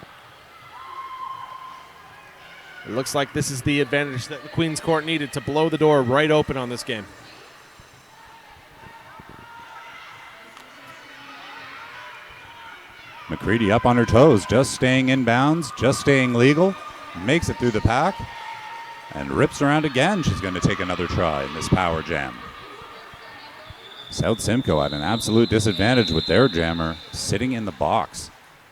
It looks like this is the advantage that the Queens Court needed to blow the door right open on this game. McCready up on her toes, just staying in bounds, just staying legal, makes it through the pack, and rips around again. She's going to take another try in this power jam. South Simcoe at an absolute disadvantage with their jammer sitting in the box.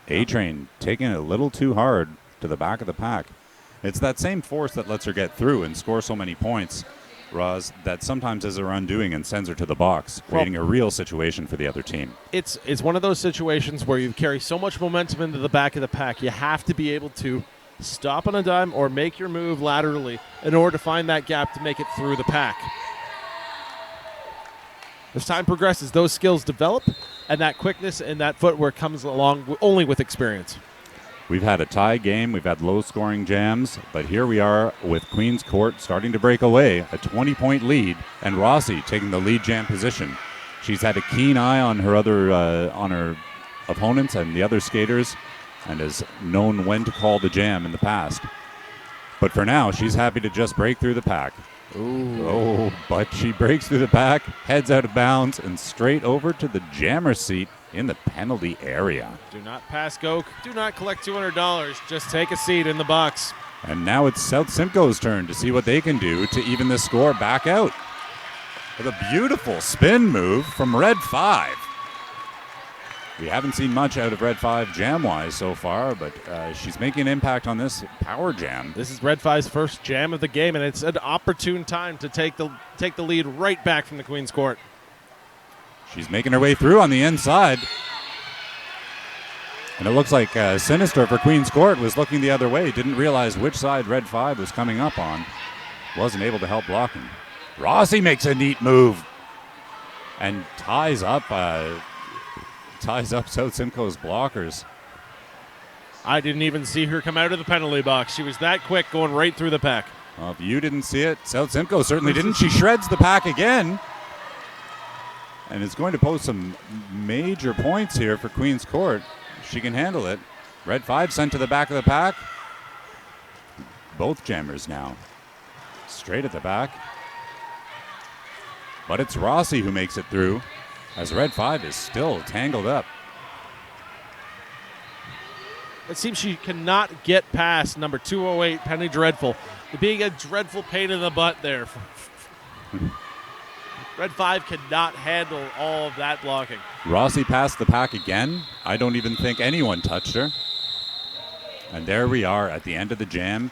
A-Train taking it a little too hard to the back of the pack. It's that same force that lets her get through and score so many points, Roz, that sometimes is her undoing and sends her to the box, creating a real situation for the other team. It's one of those situations where you carry so much momentum into the back of the pack, you have to be able to stop on a dime or make your move laterally in order to find that gap to make it through the pack. As time progresses, those skills develop, and that quickness and that footwork comes along only with experience. We've had a tie game, we've had low-scoring jams, but here we are with Queens Court starting to break away, a 20-point lead, and Rossi taking the lead jam position. She's had a keen eye on her opponents and the other skaters, and has known when to call the jam in the past. But for now, she's happy to just break through the pack. Ooh. Oh, but she breaks through the pack, heads out of bounds, and straight over to the jammer seat in the penalty area. Do not pass go. Do not collect $200. Just take a seat in the box. And now it's South Simcoe's turn to see what they can do to even the score back out. With a beautiful spin move from Red 5. We haven't seen much out of Red 5 jam-wise so far, but she's making an impact on this power jam. This is Red 5's first jam of the game, and it's an opportune time to take the lead right back from the Queens Court. She's making her way through on the inside. And it looks like Sinister for Queens Court was looking the other way. Didn't realize which side Red 5 was coming up on. Wasn't able to help blocking. Rossi makes a neat move. And ties up South Simcoe's blockers. I didn't even see her come out of the penalty box. She was that quick, going right through the pack. Well, if you didn't see it, South Simcoe certainly didn't. She shreds the pack again. And it's going to pose some major points here for Queen's Court. She can handle it. Red 5 sent to the back of the pack. Both jammers now. Straight at the back. But it's Rossi who makes it through, as Red 5 is still tangled up. It seems she cannot get past number 208, Penny Dreadful. Being a dreadful pain in the butt there. Red 5 cannot handle all of that blocking. Rossi passed the pack again. I don't even think anyone touched her. And there we are at the end of the jam.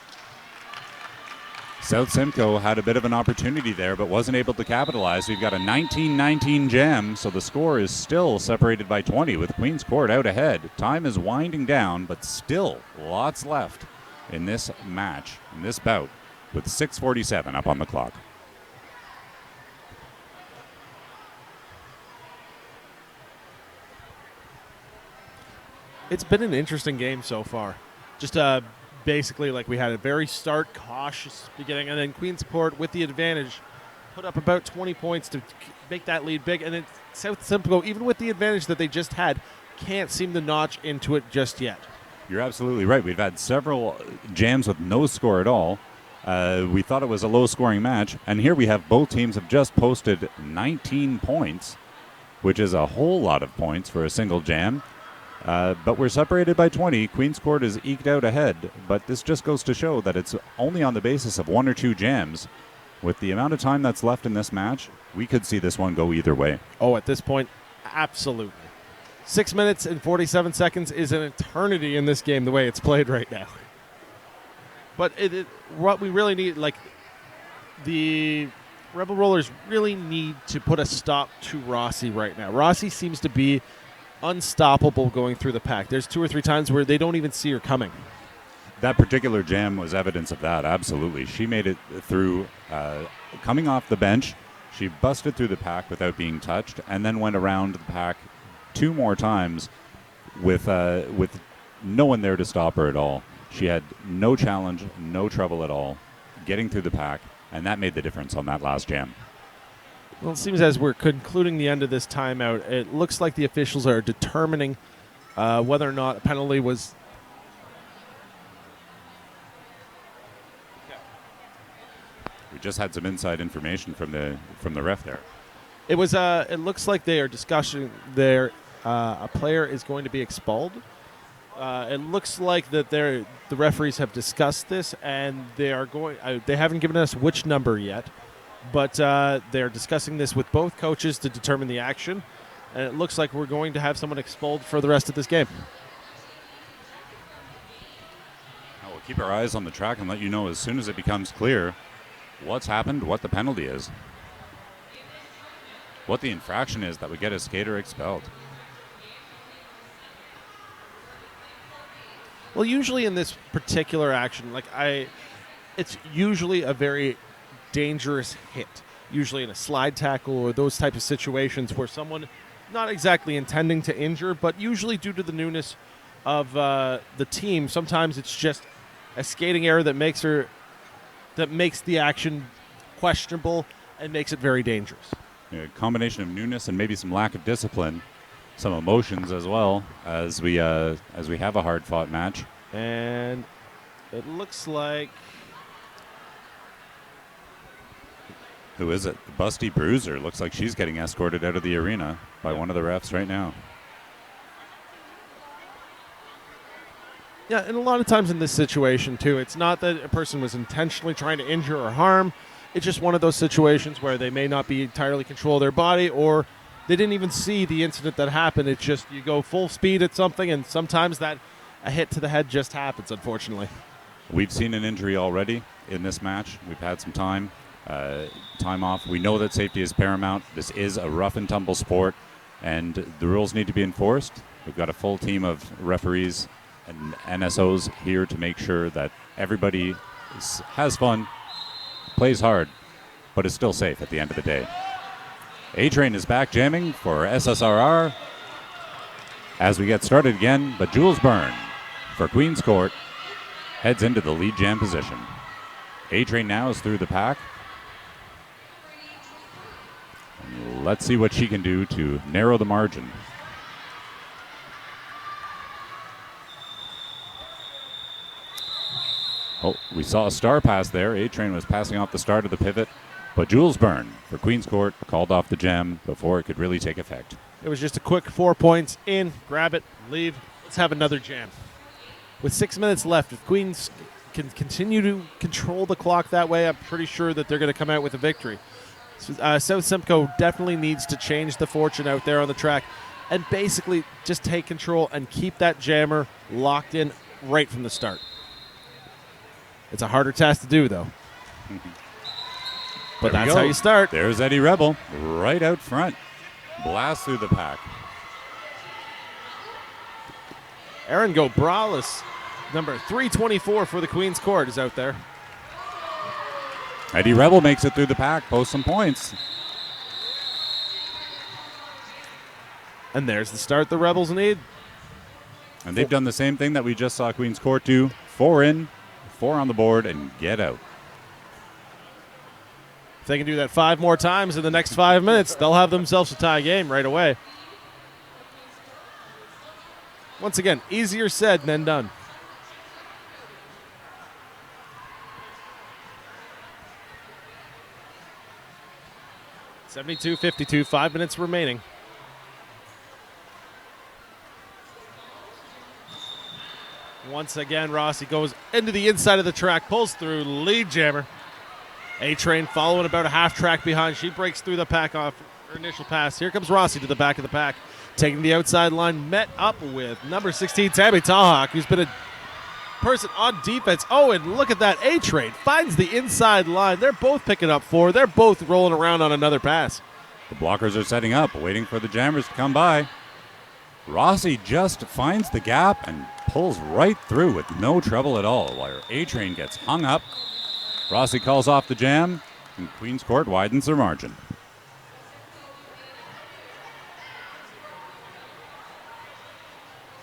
South Simcoe had a bit of an opportunity there, but wasn't able to capitalize. We've got a 19-19 jam, so the score is still separated by 20 with Queen's Court out ahead. Time is winding down, but still lots left in this match, in this bout, with 6:47 up on the clock. It's been an interesting game so far. Just basically, like, we had a very cautious beginning, and then Queen's Court, with the advantage, put up about 20 points to make that lead big. And then South Simcoe, even with the advantage that they just had, can't seem to notch into it just yet. You're absolutely right. We've had several jams with no score at all. We thought it was a low-scoring match, and here we have both teams have just posted 19 points, which is a whole lot of points for a single jam. But we're separated by 20. Queen's Court is eked out ahead, but this just goes to show that it's only on the basis of one or two jams. With the amount of time that's left in this match, we could see this one go either way. Oh, at this point, absolutely. 6 minutes and 47 seconds is an eternity in this game, the way it's played right now. But what we really need, like, the Rebel Rollers really need to put a stop to Rossi right now. Rossi seems to be unstoppable going through the pack. There's 2 or 3 times where they don't even see her coming. That particular jam was evidence of that, absolutely. She made it through, coming off the bench. She busted through the pack without being touched, and then went around the pack 2 more times with no one there to stop her at all. She had no challenge, no trouble at all getting through the pack, and that made the difference on that last jam. Well, it seems as we're concluding the end of this timeout, it looks like the officials are determining whether or not a penalty was. We just had some inside information from the ref there. It was. It looks like they are discussing there. A player is going to be expelled. It looks like that the referees have discussed this, and they are going. They haven't given us which number yet, but they're discussing this with both coaches to determine the action. And it looks like we're going to have someone expelled for the rest of this game. Now we'll keep our eyes on the track and let you know as soon as it becomes clear what's happened, what the penalty is, what the infraction is that would get a skater expelled. Well, usually in this particular action, it's usually a very dangerous hit. Usually in a slide tackle or those type of situations where someone, not exactly intending to injure, but usually due to the newness of the team, sometimes it's just a skating error that makes the action questionable and makes it very dangerous. A combination of newness and maybe some lack of discipline, some emotions as well, as we have a hard-fought match. And it looks like... Who is it? Busty Bruiser. Looks like she's getting escorted out of the arena by one of the refs right now. Yeah, and a lot of times in this situation, too, it's not that a person was intentionally trying to injure or harm. It's just one of those situations where they may not be entirely control of their body, or they didn't even see the incident that happened. It's just you go full speed at something, and sometimes a hit to the head just happens, unfortunately. We've seen an injury already in this match. We've had some time off. We know that safety is paramount. This is a rough and tumble sport, and the rules need to be enforced. We've got a full team of referees and NSOs here to make sure that everybody has fun, plays hard, but is still safe at the end of the day. A-Train is back jamming for SSRR as we get started again, but Jules Byrne for Queen's Court heads into the lead jam position. A-Train now is through the pack. And let's see what she can do to narrow the margin. Oh, we saw a star pass there. A-Train was passing off the start of the pivot, but Jules Byrne for Queen's Court called off the jam before it could really take effect. It was just a quick 4 points in, grab it, leave. Let's have another jam. With 6 minutes left, if Queens can continue to control the clock that way, I'm pretty sure that they're going to come out with a victory. South Simcoe definitely needs to change the fortune out there on the track and basically just take control and keep that jammer locked in right from the start. It's a harder task to do, though. But that's how you start. There's Eddie Rebel right out front. Blast through the pack. Erin Gobralis, number 324 for the Queen's Court, is out there. Eddie Rebel makes it through the pack, posts some points. And there's the start the Rebels need. And they've done the same thing that we just saw Queen's Court do. 4 in, 4 on the board, and get out. If they can do that 5 more times in the next 5 minutes, they'll have themselves a tie game right away. Once again, easier said than done. (72-52), 5 minutes remaining. Once again, Rossi goes into the inside of the track, pulls through, lead jammer. A-Train following about a half track behind. She breaks through the pack off her initial pass. Here comes Rossi to the back of the pack, taking the outside line, met up with number 16, Tammy Tahawk, who's been a person on defense. Oh, and look at that. A-Train finds the inside line. They're both picking up 4. They're both rolling around on another pass. The blockers are setting up, waiting for the jammers to come by. Rossi just finds the gap and pulls right through with no trouble at all, while A-Train gets hung up. Rossi calls off the jam, and Queen's Court widens their margin.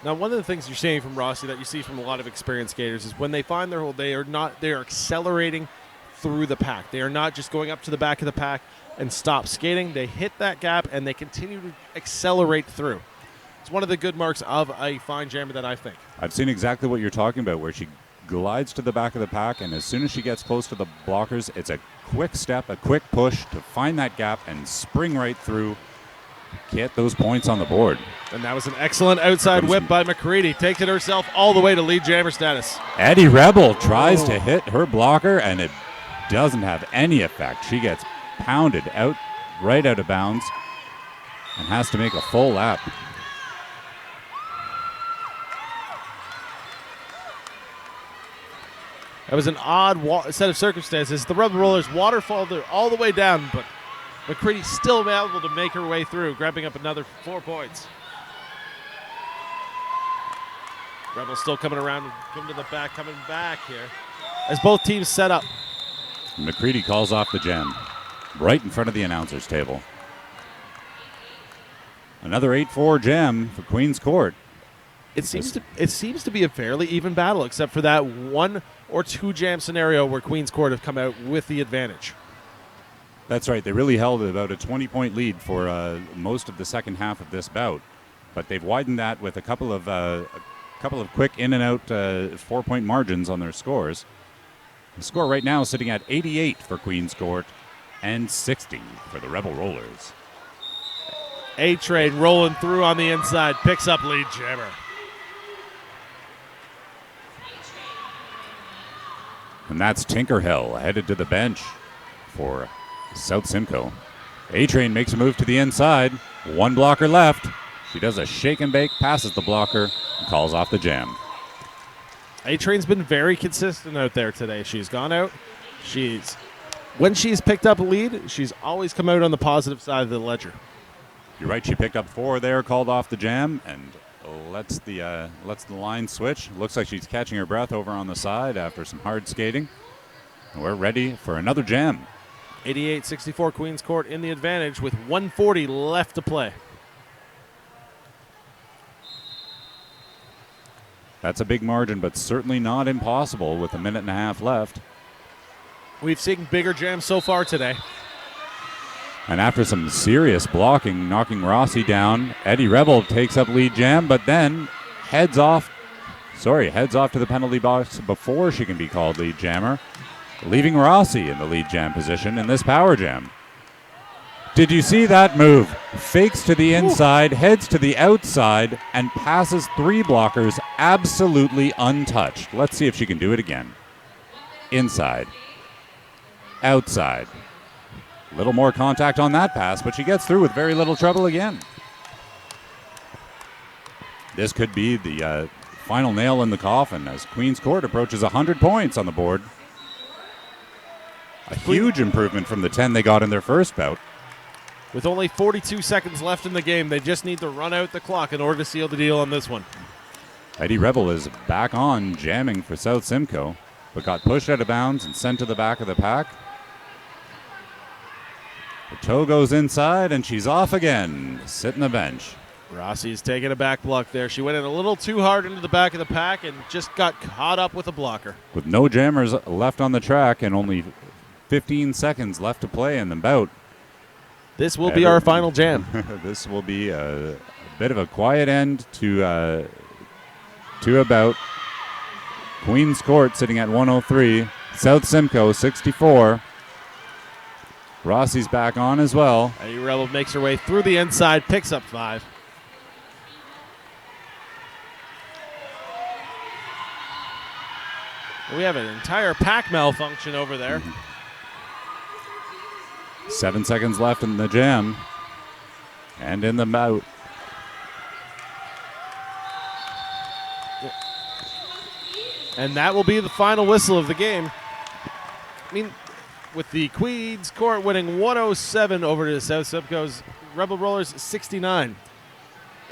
Now, one of the things you're seeing from Rossi that you see from a lot of experienced skaters is when they find their hold, they are accelerating through the pack. They are not just going up to the back of the pack and stop skating. They hit that gap and they continue to accelerate through. It's one of the good marks of a fine jammer that I think. I've seen exactly what you're talking about, where she glides to the back of the pack, and as soon as she gets close to the blockers, it's a quick step, a quick push to find that gap and spring right through, get those points on the board. And that was an excellent outside whip by McCready. Takes it herself all the way to lead jammer status. Eddie Rebel tries to hit her blocker, and it doesn't have any effect. She gets pounded out, right out of bounds, and has to make a full lap. That was an odd set of circumstances. The Rebel Rollers waterfalled all the way down, but McCready still able to make her way through, grabbing up another 4 points. Rebels still coming around and coming to the back, coming back here as both teams set up. McCready calls off the jam right in front of the announcer's table. Another 8-4 jam for Queen's Court. It seems to be a fairly even battle, except for that 1 or 2 jam scenario where Queen's Court have come out with the advantage. That's right. They really held about a 20-point lead for most of the second half of this bout, but they've widened that with a couple of quick in and out 4-point margins on their scores. The score right now is sitting at 88 for Queen's Court and 60 for the Rebel Rollers. A-Train rolling through on the inside, picks up lead jammer. And that's Tinkerhill headed to the bench for South Simcoe. A-Train makes a move to the inside. 1 blocker left. She does a shake and bake, passes the blocker, and calls off the jam. A-Train's been very consistent out there today. She's gone out. When she's picked up a lead, she's always come out on the positive side of the ledger. You're right. She picked up 4 there, called off the jam, and lets the line switch. Looks like she's catching her breath over on the side after some hard skating. And we're ready for another jam. 88-64 Queen's Court in the advantage with 1:40 left to play. That's a big margin, but certainly not impossible with a minute and a half left. We've seen bigger jams so far today. And after some serious blocking, knocking Rossi down, Eddie Rebel takes up lead jam, but then heads off to the penalty box before she can be called lead jammer, leaving Rossi in the lead jam position in this power jam. Did you see that move? Fakes to the inside, heads to the outside, and passes 3 blockers absolutely untouched. Let's see if she can do it again. Inside. Outside. A little more contact on that pass, but she gets through with very little trouble again. This could be the final nail in the coffin as Queen's Court approaches 100 points on the board. A huge improvement from the 10 they got in their first bout. With only 42 seconds left in the game, they just need to run out the clock in order to seal the deal on this one. Eddie Rebel is back on jamming for South Simcoe, but got pushed out of bounds and sent to the back of the pack. The toe goes inside, and she's off again, sitting the bench. Rossi's taking a back block there. She went in a little too hard into the back of the pack and just got caught up with a blocker. With no jammers left on the track and only 15 seconds left to play in the bout. This will be our final jam. This will be a bit of a quiet end to a bout. Queen's Court sitting at 103. South Simcoe 64. Rossi's back on as well. Eddie Rebel makes her way through the inside, picks up 5. We have an entire pack malfunction over there. 7 seconds left in the jam. And in the bout. And that will be the final whistle of the game. I mean, with the Queen's Court winning 107 over to South Simcoe's Rebel Rollers 69.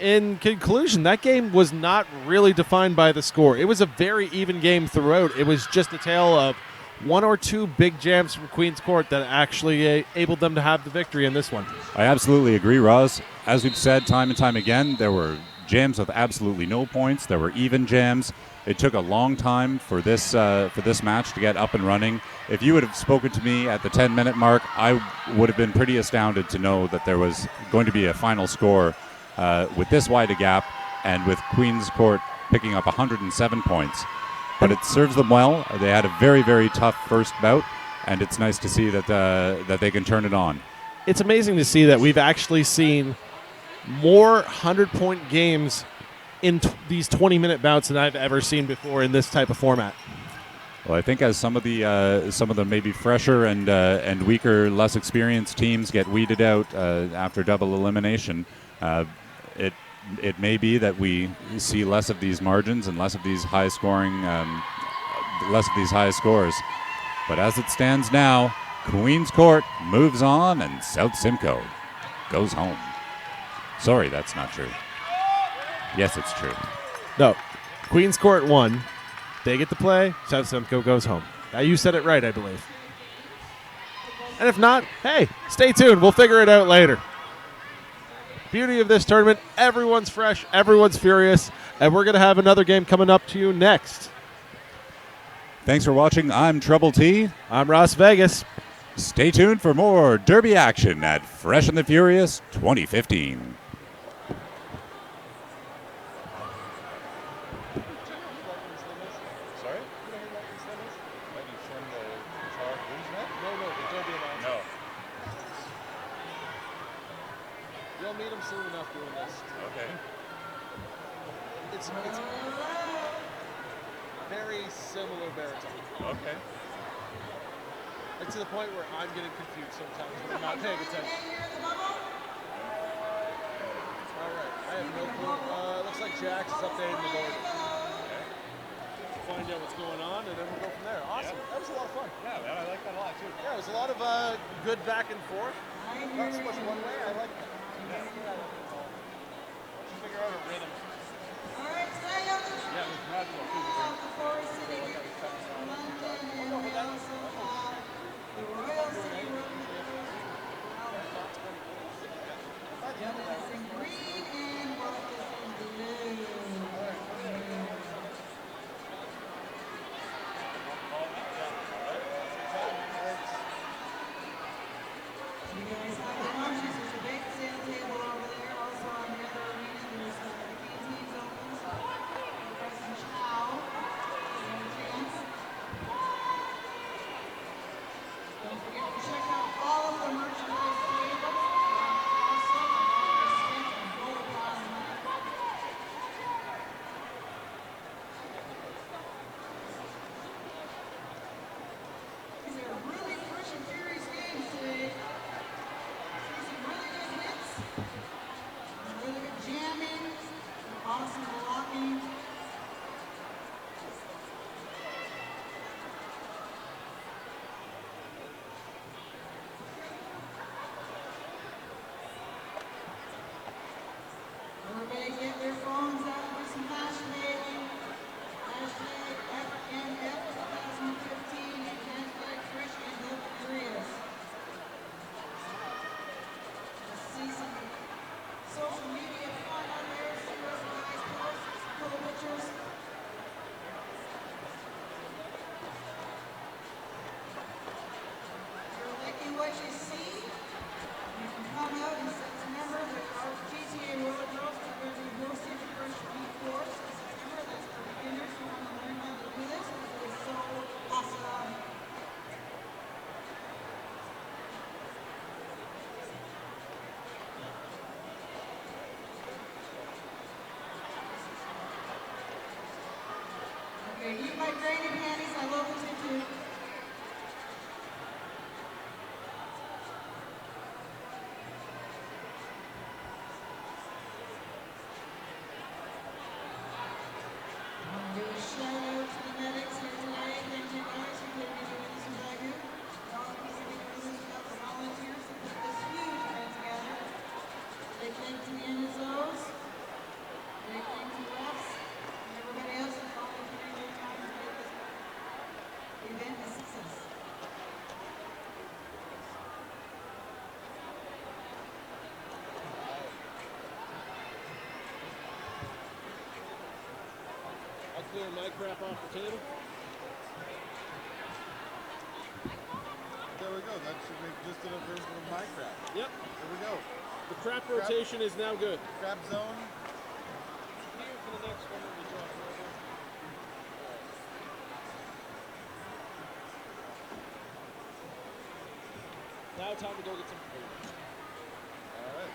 In conclusion, that game was not really defined by the score. It was a very even game throughout. It was just a tale of 1 or 2 big jams from Queen's Court that actually enabled them to have the victory in this one. I absolutely agree, Roz. As we've said time and time again, there were jams with absolutely no points. There were even jams. It took a long time for this match to get up and running. If you would have spoken to me at the 10-minute mark, I would have been pretty astounded to know that there was going to be a final score with this wide a gap and with Queen's Court picking up 107 points. But it serves them well. They had a very, very tough first bout, and it's nice to see that they can turn it on. It's amazing to see that we've actually seen more 100-point games in these 20-minute bouts than I've ever seen before in this type of format. Well, I think as some of the maybe fresher and weaker, less experienced teams get weeded out after double elimination, it may be that we see less of these margins and less of these high scoring, less of these high scores. But as it stands now, Queen's Court moves on and South Simcoe goes home. Sorry, that's not true. Yes, it's true. No, Queen's Court won. They get to play. South Simcoe goes home. Now you said it right, I believe. And if not, hey, stay tuned. We'll figure it out later. Beauty of this tournament, everyone's fresh, everyone's furious, and we're going to have another game coming up to you next. Thanks for watching. I'm Trouble T. I'm Ross Vegas. Stay tuned for more Derby action at Fresh and the Furious 2015. Sorry? Maybe trim the guitar blues net? No, the Derby announcer. No. You'll meet him soon enough doing this. Okay. It's very similar baritone. Okay. It's to the point where I'm getting confused sometimes when I'm not paying attention. All right, I have no clue. Looks like Jax is updating the board. Find out what's going on, and then we'll go from there. Awesome. Yeah. That was a lot of fun. Yeah, man, I like that a lot too. Yeah, it was a lot of good back and forth. Not so much one way. I like that. Just figure out a rhythm. Yeah, it was magical too. granny panties, I love the tutu. Do a shout out to the medics here today. Thank you guys for taking me doing this without you. All the people who do this without the volunteers to put this huge event together. Big thank to the NSOs. Big thank to us and everybody else who volunteered their time to make this event a success. I'll clear my crap off the table. There we go. That should make just a version of my crap. Yep. There we go. The crap rotation is now good. Crap zone. Here for the next one. Let me drop it over. Now time to go get some food. All right.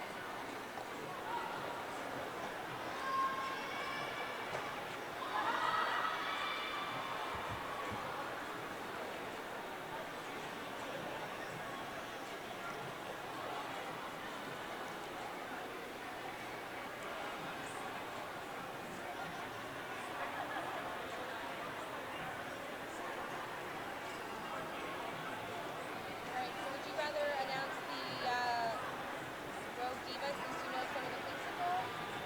Alright, so would you rather announce the Rogue Divas since you know some of the people?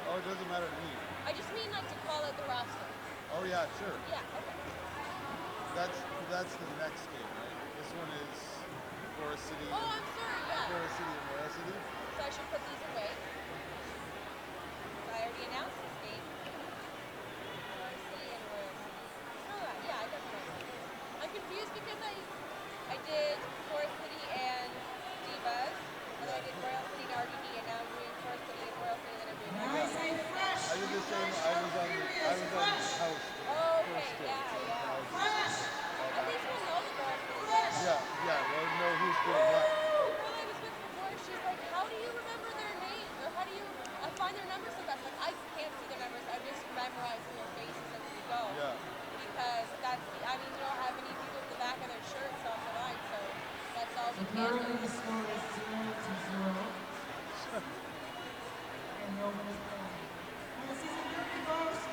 Oh, it doesn't matter to me. I just mean like to call out the roster. Oh yeah, sure. Yeah, okay. That's the next game, right? This one is Forest City. Oh, I'm sorry, yeah. Forest City and Royal City. So I should put these away. So I already announced this game. Forest City and Royal City. Oh, yeah, I got the right one. I'm confused because I did Forest City and Divas, and then I did Royal City and RDD, and now I'm doing Forest City and Royal City, and then I'm doing When I say fresh, I did the same. I was on house. Okay, First yeah, game, so yeah. I was- fresh, At least we'll know the girls. fresh. Yeah. We'll know who's doing what. The girl I was with before, she's like, how do you remember their names? Or how do you find their numbers so fast? Like, I can't see their numbers. I'm just memorizing their faces as we go. Yeah. Because that's, you don't have any people at the back of their shirts on the line, so that's all we can Currently do. the score is 0-0. And Roman is playing. Wanna see some derby, folks? No.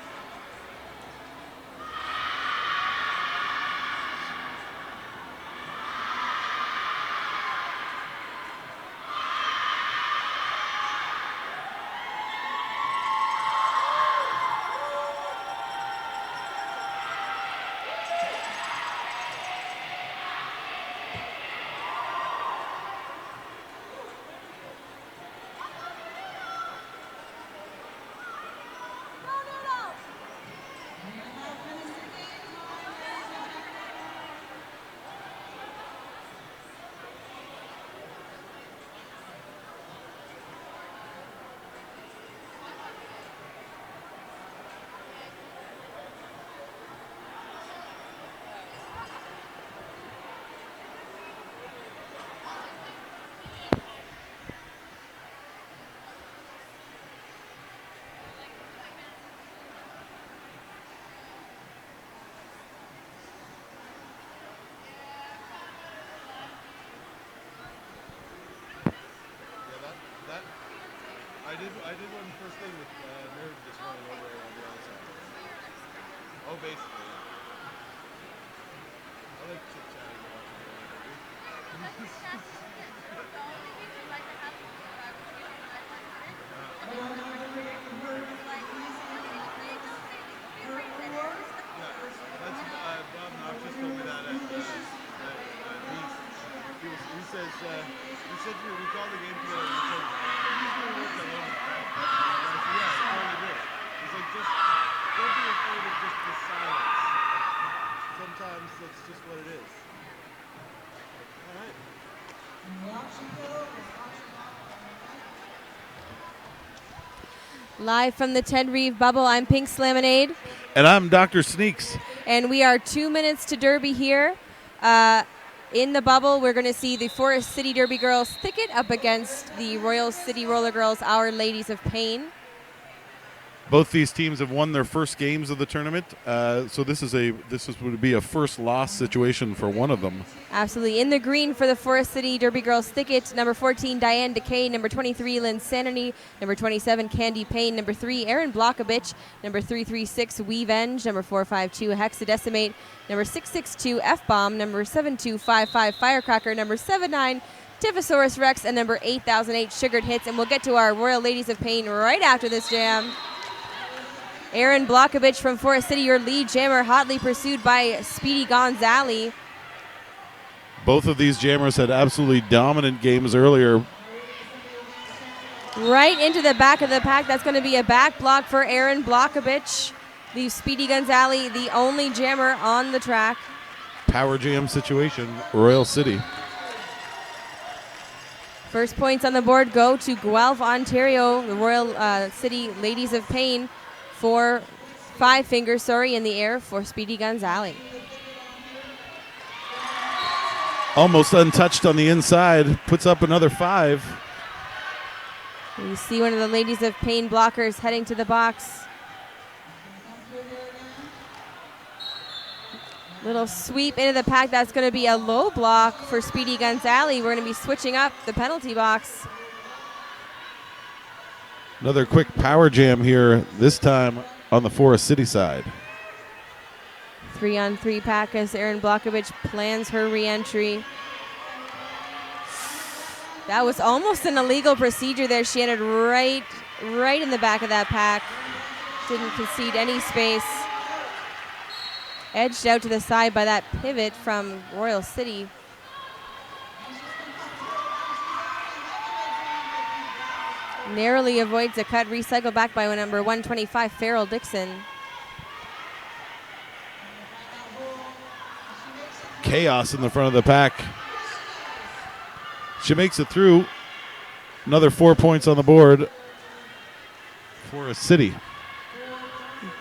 I did one first thing with Nerd just running over on the other side. Oh, basically. Yeah. I like chit chatting and watching That's Bob Knox just told me that at Reeve. He says we called the game together and he said usually works alone. And I said, yeah, it totally did. He's like, just don't be afraid of just the silence. Sometimes that's just what it is. All right. Live from the Ted Reeve bubble, I'm Pink Slamonade. And I'm Dr. Sneaks. And we are 2 minutes to Derby here. In the bubble, we're going to see the Forest City Derby Girls thicket up against the Royal City Roller Girls, Our Ladies of Pain. Both these teams have won their first games of the tournament, so this would be a first loss situation for one of them. Absolutely. In the green for the Forest City Derby Girls Thicket, number 14, Diane Decay, number 23, Lynn Sanity, number 27, Candy Payne, number 3, Erin Blockovich, number 336, Weavenge, number 452, Hexadecimate, number 662, F-Bomb, number 7255, Firecracker, number 79, Typhosaurus Rex, and number 8008, Sugared Hits. And we'll get to our Royal Ladies of Pain right after this jam. Erin Blockovich from Forest City, your lead jammer, hotly pursued by Speedy Gonzalez. Both of these jammers had absolutely dominant games earlier. Right into the back of the pack. That's going to be a back block for Erin Blockovich. Leaves Speedy Gonzalez the only jammer on the track. Power jam situation, Royal City. First points on the board go to Guelph, Ontario, the Royal City Ladies of Pain. 5 fingers, in the air for Speedy Gonzalez. Almost untouched on the inside, puts up another 5. You see one of the Ladies of Pain blockers heading to the box. Little sweep into the pack. That's going to be a low block for Speedy Gonzalez. We're going to be switching up the penalty box. Another quick power jam here, this time on the Forest City side. 3-on-3 pack as Erin Blockovich plans her re-entry. That was almost an illegal procedure there. She ended right in the back of that pack. Didn't concede any space. Edged out to the side by that pivot from Royal City. Narrowly avoids a cut, recycled back by number 125, Farrell Dixon. Chaos in the front of the pack. She makes it through. Another 4 points on the board for a City.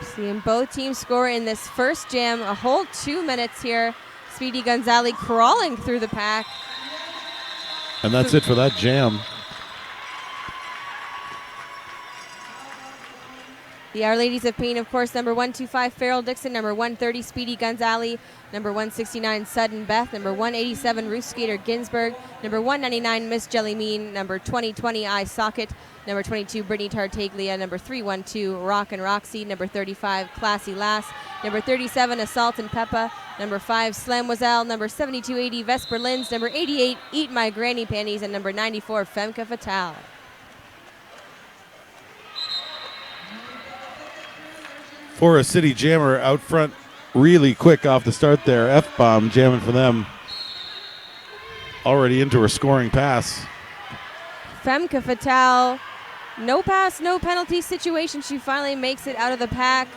Seeing both teams score in this first jam, a whole 2 minutes here. Speedy Gonzalez crawling through the pack. And that's it for that jam. The Our Ladies of Pain, of course, number 125, Farrell Dixon, number 130, Speedy Gonzalez, number 169, Sudden Beth, number 187, Ruth Skater Ginsburg, number 199, Miss Jelly Mean, number 2020, Eye Socket, number 22, Brittany Tartaglia, number 312, Rock and Roxy, number 35, Classy Lass, number 37, Assault and Peppa, number 5, Slamoiselle, number 7280, Vesper Linz, number 88, Eat My Granny Panties, and number 94, Femke Fatale. For a City jammer out front really quick off the start there. F-bomb jamming for them. Already into her scoring pass. Femke Fatale, no pass, no penalty situation. She finally makes it out of the pack.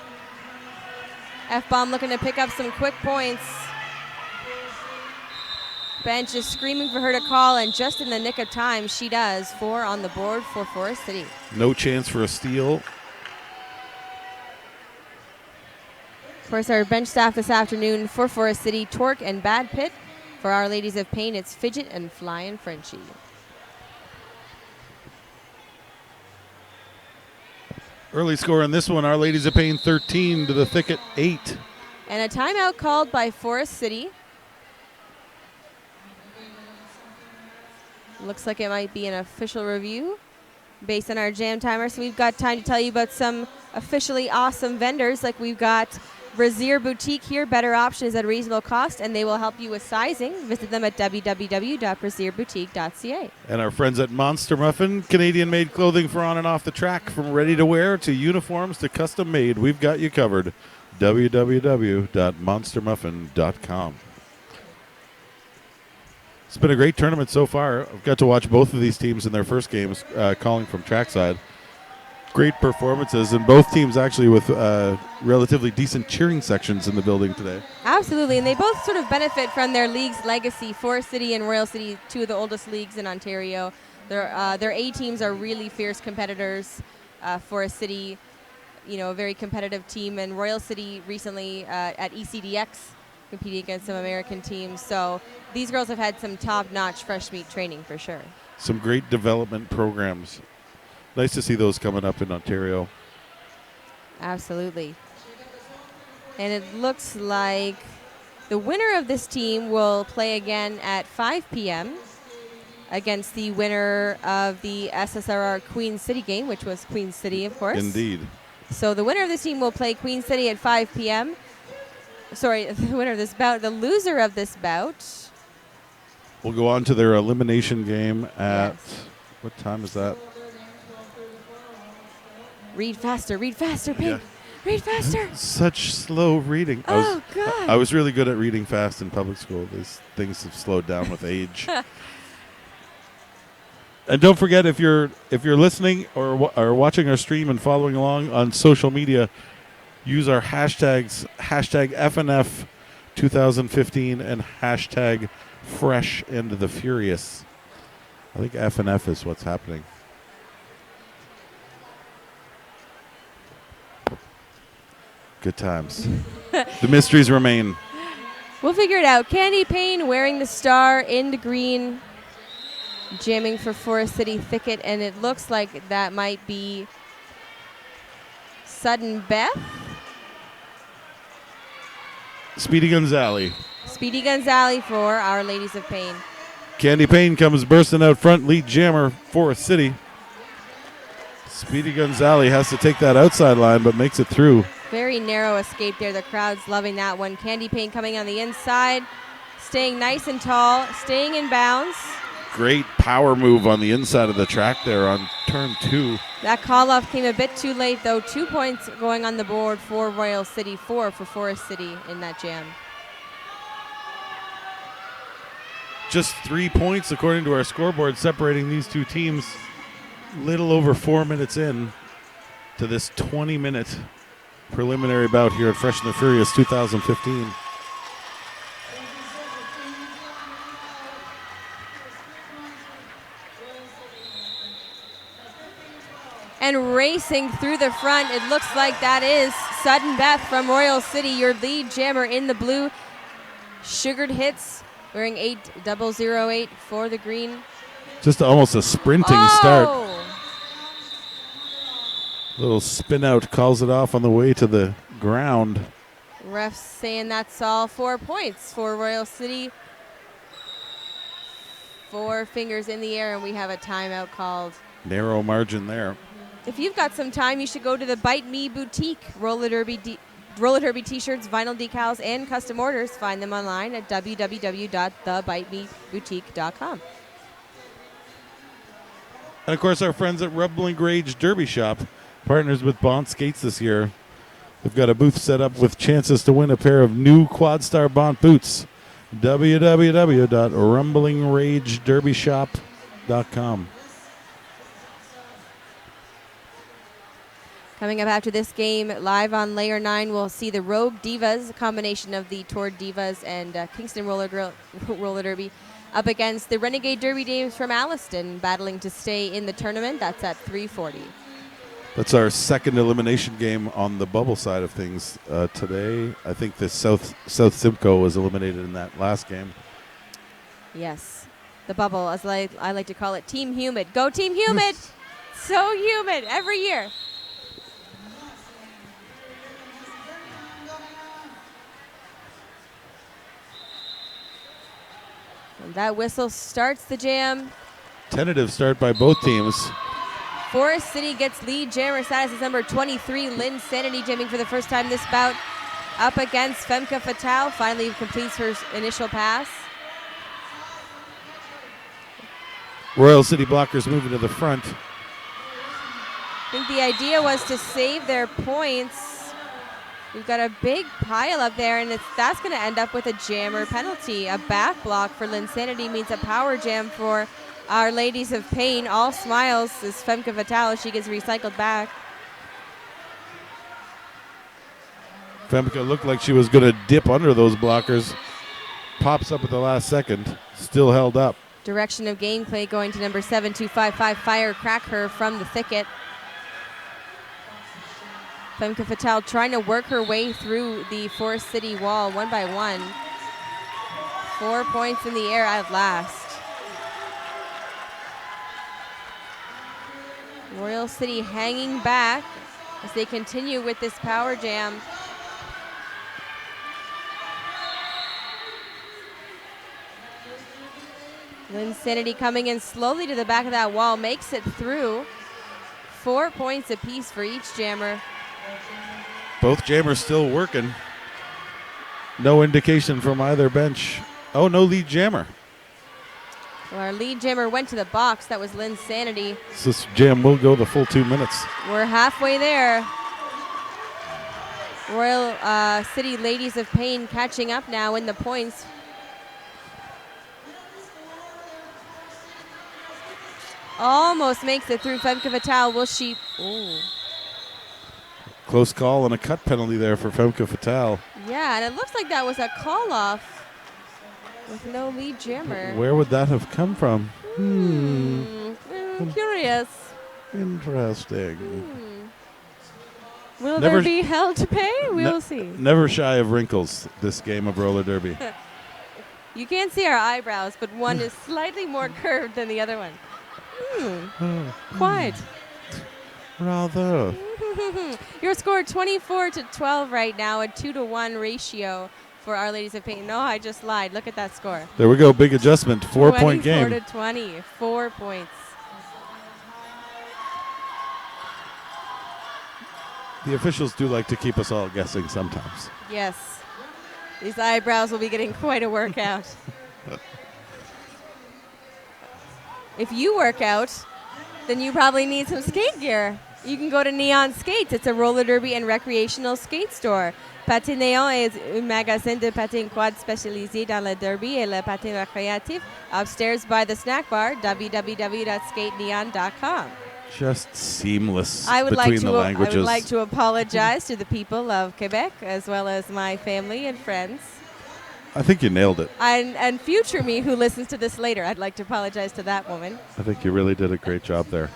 F-bomb looking to pick up some quick points. Bench is screaming for her to call, and just in the nick of time, she does. 4 on the board for Forest City. No chance for a steal. Of course, our bench staff this afternoon for Forest City, Torque and Bad Pit. For Our Ladies of Pain, it's Fidget and Flyin' Frenchie. Early score on this one, Our Ladies of Pain 13 to the Thicket 8. And a timeout called by Forest City. Looks like it might be an official review based on our jam timer. So we've got time to tell you about some officially awesome vendors. Like we've got Brazier Boutique here, better options at a reasonable cost, and they will help you with sizing. Visit them at www.brazierboutique.ca. And our friends at Monster Muffin, Canadian-made clothing for on and off the track, from ready-to-wear to uniforms to custom-made. We've got you covered. www.monstermuffin.com. It's been a great tournament so far. I've got to watch both of these teams in their first games, calling from trackside. Great performances, and both teams actually with relatively decent cheering sections in the building today. Absolutely, and they both sort of benefit from their league's legacy. Forest City and Royal City, 2 of the oldest leagues in Ontario. Their A teams are really fierce competitors. Forest City, a very competitive team, and Royal City recently at ECDX competing against some American teams. So these girls have had some top-notch fresh meat training for sure. Some great development programs. Nice to see those coming up in Ontario. Absolutely. And it looks like the winner of this team will play again at 5 p.m. against the winner of the SSRR Queen City game, which was Queen City, of course. Indeed. So the winner of this team will play Queen City at 5 p.m. Sorry, the winner of this bout. The loser of this bout. We'll go on to their elimination game at, Yes. what time is that? Read faster, Pink. Yeah. Read faster. Such slow reading. Oh, God. I was really good at reading fast in public school. These things have slowed down with age. And don't forget, if you're listening or watching our stream and following along on social media, use our hashtags, hashtag FNF 2015 and hashtag Fresh and the Furious. I think FNF is what's happening. Good times. The mysteries remain. We'll figure it out. Candy Payne wearing the star in the green, jamming for Forest City Thicket, and it looks like that might be Sudden Beth. Speedy Gonzalez. Speedy Gonzalez for Our Ladies of Pain. Candy Payne comes bursting out front, lead jammer, Forest City. Speedy Gonzalez has to take that outside line, but makes it through. Very narrow escape there. The crowd's loving that one. Candy Payne coming on the inside, staying nice and tall, staying in bounds. Great power move on the inside of the track there on turn 2. That call-off came a bit too late, though. 2 points going on the board for Royal City, 4 for Forest City in that jam. Just 3 points according to our scoreboard separating these two teams. Little over 4 minutes in to this 20-minute preliminary bout here at Fresh and the Furious 2015. And racing through the front, it looks like that is Sudden Beth from Royal City, your lead jammer in the blue. Sugared Hits, wearing 8008 for the green. Just almost a sprinting start. Oh! Little spin out calls it off on the way to the ground. Refs saying that's all 4 points for Royal City. 4 fingers in the air, and we have a timeout called. Narrow margin there. If you've got some time, you should go to the Bite Me Boutique. Roller Derby t-shirts, vinyl decals, and custom orders. Find them online at www.thebitemeboutique.com. And of course, our friends at Rumbling Rage Derby Shop, partners with Bond Skates this year. They've got a booth set up with chances to win a pair of new Quadstar Bond boots. www.rumblingragederbyshop.com. Coming up after this game, live on Layer 9, we'll see the Rogue Divas, a combination of the Tord Divas and Kingston Roller Derby, up against the Renegade Derby Dames from Alliston, battling to stay in the tournament. That's at 3:40. That's our second elimination game on the bubble side of things today. I think the South Simcoe was eliminated in that last game. Yes, the bubble, as I like to call it, Team Humid. Go Team Humid! So humid every year. And that whistle starts the jam. Tentative start by both teams. Forest City gets lead jammer status as number 23, Lynn Sanity, jamming for the first time this bout. Up against Femke Fatale, finally completes her initial pass. Royal City blockers moving to the front. I think the idea was to save their points. We've got a big pile up there, and that's going to end up with a jammer penalty. A back block for Linsanity means a power jam for Our Ladies of Pain. All smiles is Femke Fatale. She gets recycled back. Femke looked like she was going to dip under those blockers. Pops up at the last second. Still held up. Direction of gameplay going to number 7255, Firecracker from the thicket. Femke Fatale trying to work her way through the Forest City wall one by one. 4 points in the air at last. Royal City hanging back. as they continue with this power jam. Linsanity coming in slowly to the back of that wall, makes it through. 4 points apiece for each jammer. Both jammers still working. No indication from either bench. Oh, no lead jammer. Well, our lead jammer went to the box. That was Linsanity. So this jam will go the full 2 minutes. We're halfway there. Royal City Ladies of Pain catching up now in the points. Almost makes it through. Femke Fatale. Will she? Ooh. Close call and a cut penalty there for Femke Fatale. Yeah, and it looks like that was a call off with no lead jammer. Where would that have come from? Curious. Interesting. Will Never- there be hell to pay? We'll see. Never shy of wrinkles, this game of roller derby. You can't see our eyebrows, but one is slightly more curved than the other one. Quite. Rather. Your score 24-12 right now, a 2-to-1 ratio for Our Ladies of Pain. No, I just lied. Look at that score. There we go. Big adjustment. 4-point game. 24-20. 4 points. The officials do like to keep us all guessing sometimes. Yes. These eyebrows will be getting quite a workout. If you work out, then you probably need some skate gear. You can go to Neon Skates. It's a roller derby and recreational skate store. Patin Néon est un magasin de patins quad spécialisé dans le derby et le patin récréatif. Upstairs by the snack bar, www.skateneon.com. Just seamless I would between like to the languages. I would like to apologize to the people of Quebec as well as my family and friends. I think you nailed it. And future me who listens to this later, I'd like to apologize to that woman. I think you really did a great job there.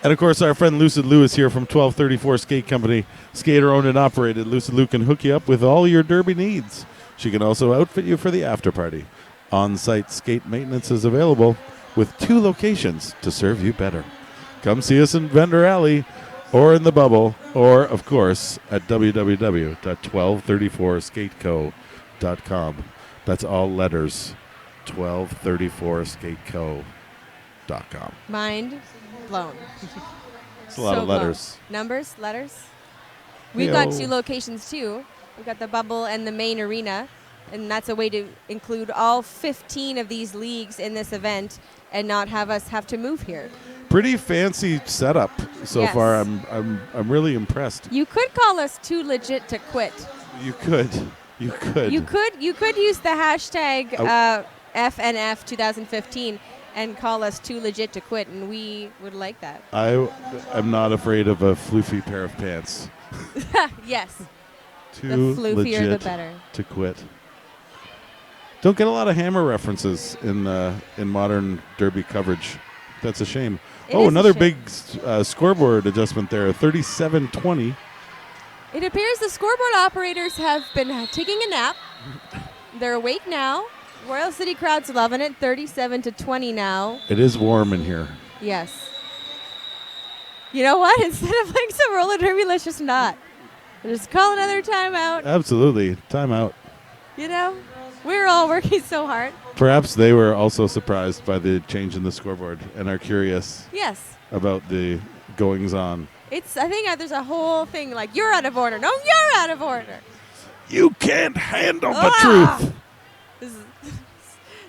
And, of course, our friend Lucid Lou is here from 1234 Skate Company. Skater owned and operated. Lucid Lou can hook you up with all your derby needs. She can also outfit you for the after party. On-site skate maintenance is available with 2 locations to serve you better. Come see us in Vendor Alley or in the Bubble or, of course, at www.1234skateco.com. That's all letters. 1234skateco.com. Mind blown. It's a lot of letters. Blown. Numbers, letters. We've got Hey-o. 2 locations too. We've got the Bubble and the main arena, and that's a way to include all 15 of these leagues in this event and not have us have to move here. Pretty fancy setup so Yes. far. I'm really impressed. You could call us too legit to quit. You could. You could use the hashtag FNF 2015 and call us too legit to quit, and we would like that. I am not afraid of a floofy pair of pants. Yes. Too the floofier legit the better. to quit. Don't get a lot of Hammer references in modern derby coverage. That's a shame. It is a another shame. big scoreboard adjustment there. 37-20. It appears the scoreboard operators have been taking a nap. They're awake now. Royal City crowd's loving it. 37-20 now. It is warm in here. Yes. You know what? Instead of like some roller derby, let's just not. We'll just call another timeout. Absolutely. Timeout. You know, we're all working so hard. Perhaps they were also surprised by the change in the scoreboard and are curious Yes. about the goings-on. I think there's a whole thing like, you're out of order. No, you're out of order. You can't handle the Ah! truth. This is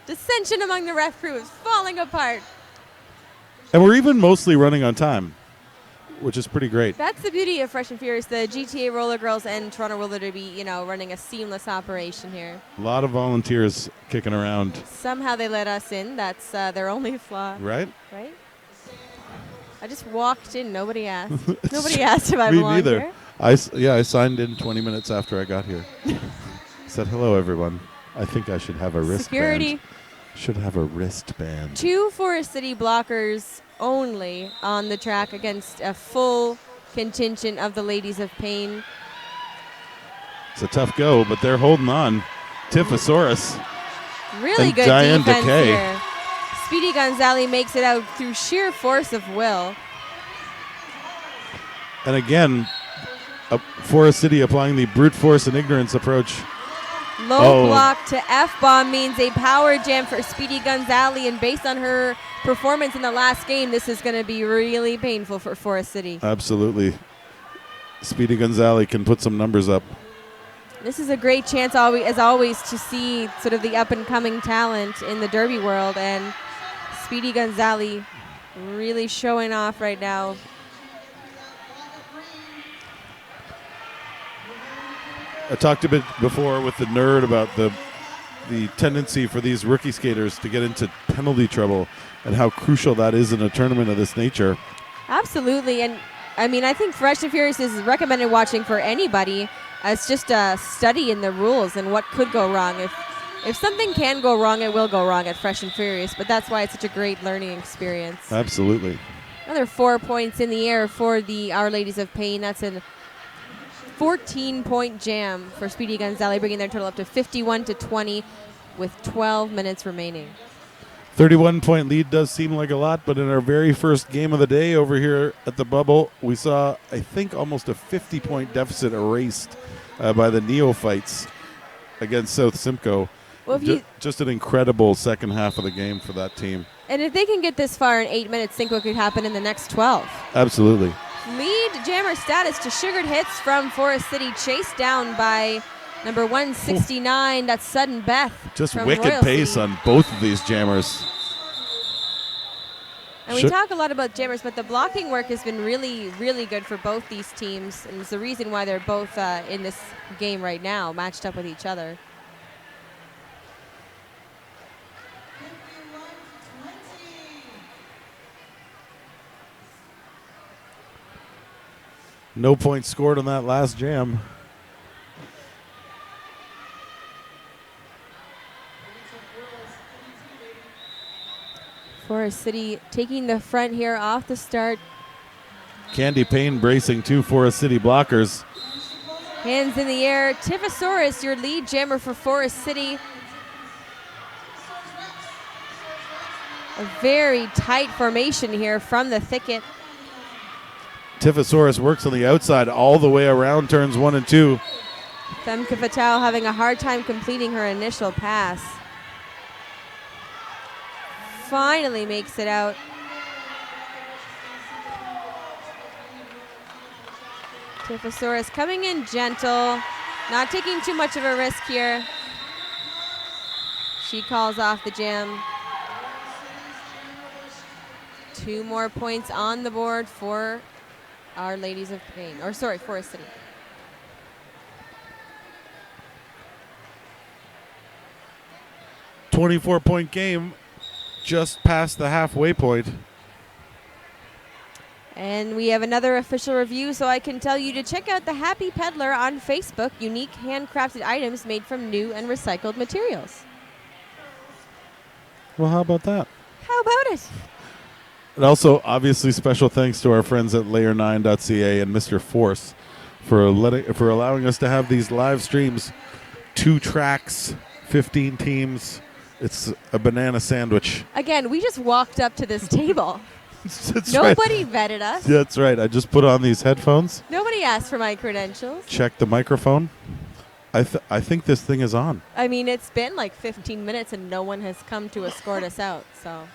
dissension among the ref crew is falling apart. And we're even mostly running on time, which is pretty great. That's the beauty of Fresh and Furious, the GTA RollerGirls and Toronto Roller Derby, running a seamless operation here. A lot of volunteers kicking around, Somehow they let us in. That's their only flaw, right? right? I just walked in. Nobody asked. Nobody asked if I Me belonged neither. here. I signed in 20 minutes after I got here. Said, hello, everyone. I think I should have a wristband. Security. Should have a wristband. 2 Forest City blockers only on the track against a full contingent of the Ladies of Pain. It's a tough go, but they're holding on. Tifosaurus. Really And good Diane defense Decay. here. Speedy Gonzalez makes it out through sheer force of will. And again, Forest City applying the brute force and ignorance approach. Low block to F-bomb means a power jam for Speedy Gonzalez, and based on her performance in the last game, this is going to be really painful for Forest City. Absolutely. Speedy Gonzalez can put some numbers up. This is a great chance, as always, to see sort of the up-and-coming talent in the Derby world, and Speedy Gonzalez really showing off right now. I talked a bit before with the nerd about the tendency for these rookie skaters to get into penalty trouble and how crucial that is in a tournament of this nature. Absolutely, and I mean, I think Fresh and Furious is recommended watching for anybody as just a study in the rules and what could go wrong. If something can go wrong, it will go wrong at Fresh and Furious, but that's why it's such a great learning experience. Absolutely. Another 4 points in the air for the Our Ladies of Pain. That's a 14-point jam for Speedy Gonzalez, bringing their total up to 51-20 with 12 minutes remaining. 31-point lead does seem like a lot, but in our very first game of the day over here at the Bubble, we saw, I think, almost a 50-point deficit erased by the neophytes against South Simcoe. Well, just an incredible second half of the game for that team. And if they can get this far in 8 minutes, think what could happen in the next 12. Absolutely. Lead jammer status to Sugared Hits from Forest City, chased down by number 169. That's Sudden Beth. Just from wicked Royal pace City. on both of these jammers. And we talk a lot about jammers, but the blocking work has been really, really good for both these teams. And it's the reason why they're both in this game right now, matched up with each other. No points scored on that last jam. Forest City taking the front here off the start. Candy Payne bracing two Forest City blockers. Hands in the air. Tifosaurus, your lead jammer for Forest City. A very tight formation here from the thicket. Tifosaurus works on the outside all the way around turns 1 and 2. Femke Fatale having a hard time completing her initial pass. Finally makes it out. Tifosaurus coming in gentle, not taking too much of a risk here. She calls off the jam. 2 more points on the board for Our Ladies of Pain, or sorry, Forest City. A 24-point game, just past the halfway point. And we have another official review, so I can tell you to check out the Happy Peddler on Facebook. Unique handcrafted items made from new and recycled materials. Well, how about that? How about it? And also, obviously, special thanks to our friends at layer9.ca and Mr. Force for allowing us to have these live streams. 2 tracks, 15 teams. It's a banana sandwich. Again, we just walked up to this table. That's Nobody right. vetted us. That's right. I just put on these headphones. Nobody asked for my credentials. Check the microphone. I think this thing is on. I mean, it's been like 15 minutes and no one has come to escort us out. So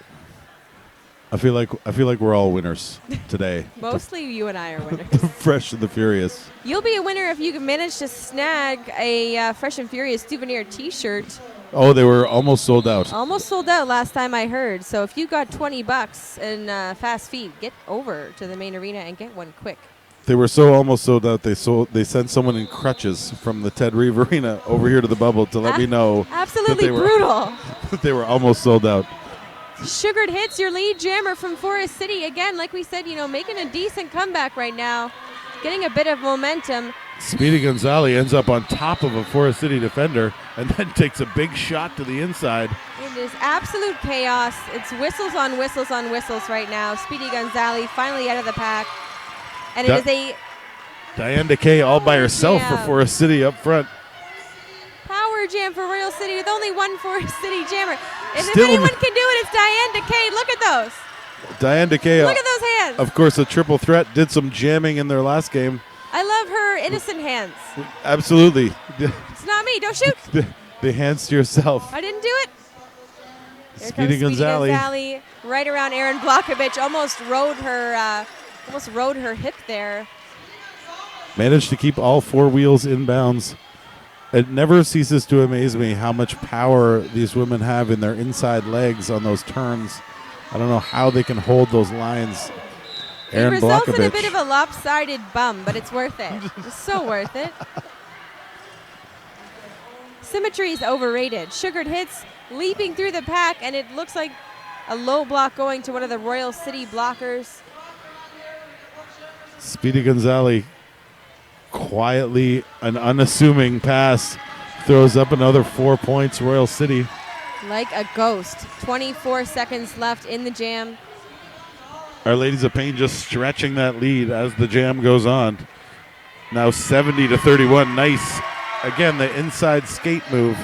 I feel like we're all winners today. mostly you and I are winners. Fresh and the Furious. You'll be a winner if you can manage to snag a Fresh and Furious souvenir T-shirt. Oh, they were almost sold out. Almost sold out last time I heard. So if you got $20 in fast feet, get over to the main arena and get one quick. They were so almost sold out. They sent someone in crutches from the Ted Reeve Arena over here to the Bubble to let me know. Absolutely that brutal. that they were almost sold out. Sugared Hits, your lead jammer from Forest City. Again, like we said, making a decent comeback right now. Getting a bit of momentum. Speedy Gonzalez ends up on top of a Forest City defender and then takes a big shot to the inside. It is absolute chaos. It's whistles on whistles on whistles right now. Speedy Gonzalez finally out of the pack. And it is a Diane DeKay all by herself for jam. Forest City up front. Power jam for Royal City with only one Forest City jammer. If Still anyone can do it, it's Diane DeKay. Look at those. Diane DeKay, Look at those hands. of course, a triple threat, did some jamming in their last game. I love her innocent hands. Absolutely. It's not me. Don't shoot. The hands to yourself. I didn't do it. Here Speedy comes Speedy Gonzalez. Gonzalez right around Erin Blockovich. Almost rode her hip there. Managed to keep all four wheels in bounds. It never ceases to amaze me how much power these women have in their inside legs on those turns. I don't know how they can hold those lines. Erin It results in a Blockovich. bit of a lopsided bum, but it's worth it. It's so worth it. Symmetry is overrated. Sugared hits, leaping through the pack, and it looks like a low block going to one of the Royal City blockers. Speedy Gonzalez, quietly, an unassuming pass, throws up another 4 points, Royal City. Like a ghost. 24 seconds left in the jam. Our Ladies of Pain just stretching that lead as the jam goes on. Now 70-31. Nice. Again, the inside skate move.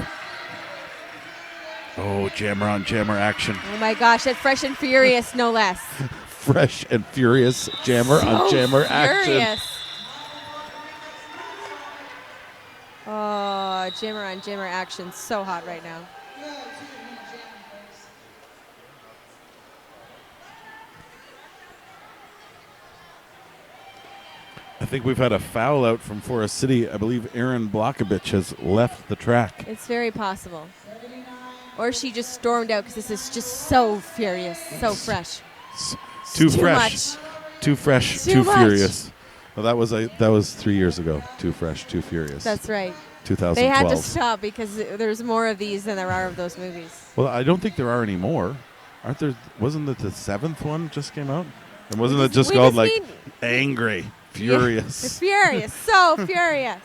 Oh, jammer on jammer action. Oh my gosh, that's fresh and furious, no less. Fresh and furious jammer on jammer action. Furious. Oh, jammer on jammer action, so hot right now. I think we've had a foul out from Forest City. I believe Erin Blockovich has left the track. It's very possible. Or she just stormed out because this is just so furious, so fresh. Too Too fresh. much. Too fresh, Too too much. furious. Well, that was 3 years ago. Too fresh, too furious. That's right. 2012. They had to stop because there's more of these than there are of those movies. Well, I don't think there are any more. Aren't there? Wasn't it the 7th one just came out? And wasn't it just we called just like need- Angry, Yeah, Furious? furious, so furious.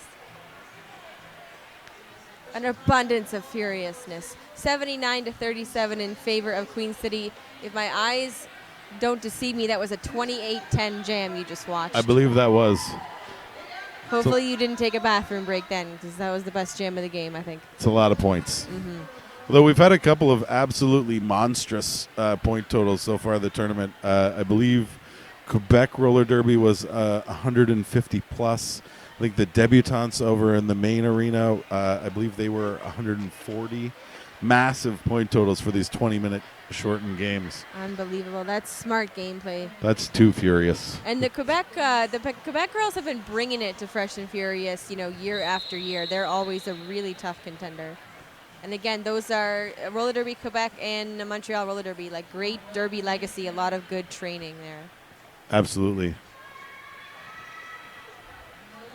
An abundance of furiousness. 79-37 in favor of Queen City. If my eyes don't deceive me, that was a 28-10 jam you just watched. I believe that was. Hopefully you didn't take a bathroom break then, because that was the best jam of the game, I think. It's a lot of points. Mm-hmm. Although we've had a couple of absolutely monstrous point totals so far in the tournament. I believe Quebec Roller Derby was 150 plus. I think the debutantes over in the main arena, I believe they were 140. Massive point totals for these 20-minute shortened games. Unbelievable. That's smart gameplay. That's too furious. And the Quebec girls have been bringing it to Fresh and Furious, year after year. They're always a really tough contender. And again, those are Roller Derby Quebec and Montreal Roller Derby, like great derby legacy, a lot of good training there. Absolutely.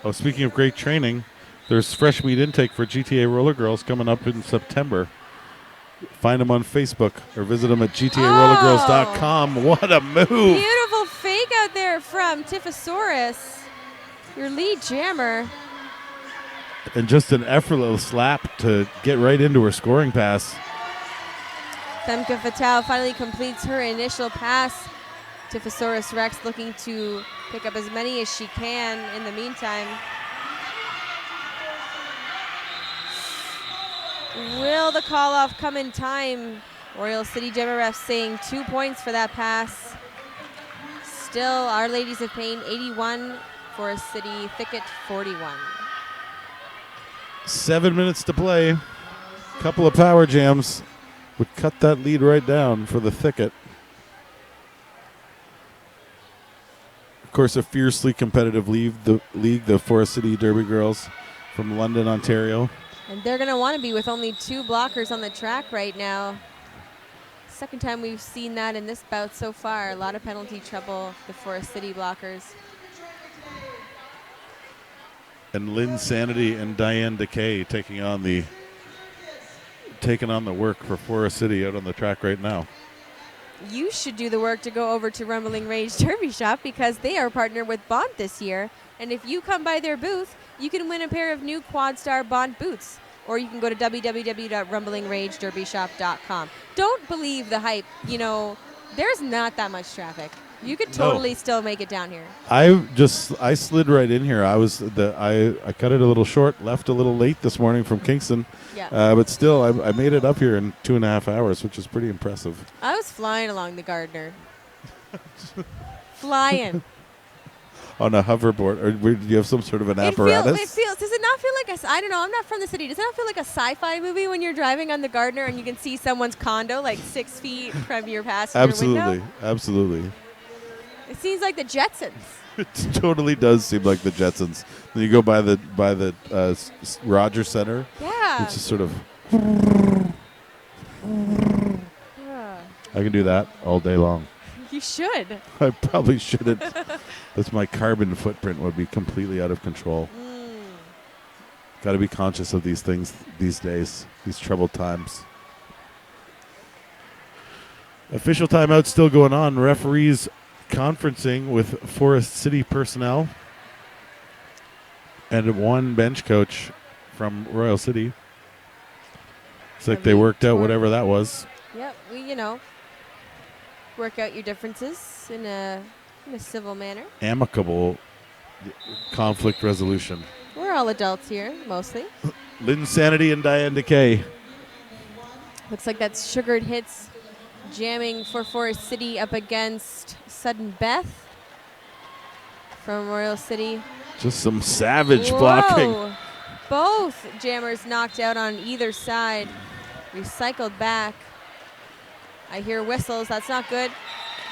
Oh, speaking of great training, there's fresh meat intake for GTA RollerGirls coming up in September. Find them on Facebook or visit them at GTARollerGirls.com. What a move! Beautiful fake out there from Tifosaurus, your lead jammer. And just an effortless slap to get right into her scoring pass. Femke Fatale finally completes her initial pass. Tifosaurus Rex looking to pick up as many as she can in the meantime. Will the call-off come in time? Royal City Jammer ref saying 2 points for that pass. Still, Our Ladies of Pain 81, Forest City Thicket 41. 7 minutes to play. Couple of power jams would cut that lead right down for the Thicket. Of course, a fiercely competitive league, the Forest City Derby Girls from London, Ontario. And they're going to want to be with only 2 blockers on the track right now. Second time we've seen that in this bout so far. A lot of penalty trouble, the Forest City blockers. And Lynn Sanity and Diane DeKay taking on the work for Forest City out on the track right now. You should do the work to go over to Rumbling Rage Derby Shop because they are partnered with Bond this year. And if you come by their booth, you can win a pair of new Quadstar Bond boots. Or you can go to www.rumblingRageDerbyShop.com. Don't believe the hype. There's not that much traffic. You could totally still make it down here. I slid right in here. I cut it a little short, left a little late this morning from Kingston. Yeah. But still, I made it up here in 2.5 hours, which is pretty impressive. I was flying along the Gardner. Flying. On a hoverboard, or do you have some sort of an It apparatus? feels. Does it not feel like I don't know. I'm not from the city. Does it not feel like a sci-fi movie when you're driving on the Gardner and you can see someone's condo like 6 feet from your passenger Absolutely, window? absolutely. It seems like the Jetsons. It totally does seem like the Jetsons. Then you go by the Rogers Center. Yeah. It's just sort of. Yeah. I can do that all day long. You should. I probably shouldn't. That's my carbon footprint would be completely out of control. Got to be conscious of these things these days, these troubled times. Official timeout still going on. Referees conferencing with Forest City personnel and one bench coach from Royal City. Looks like they worked out whatever that was. Yep. Work out your differences in a civil manner. Amicable conflict resolution. We're all adults here, mostly. Lynn Sanity and Diane Decay. Looks like that's Sugared Hits jamming for Forest City up against Sudden Beth from Royal City. Just some savage Whoa. blocking. Both jammers knocked out on either side. Recycled back. I hear whistles. That's not good.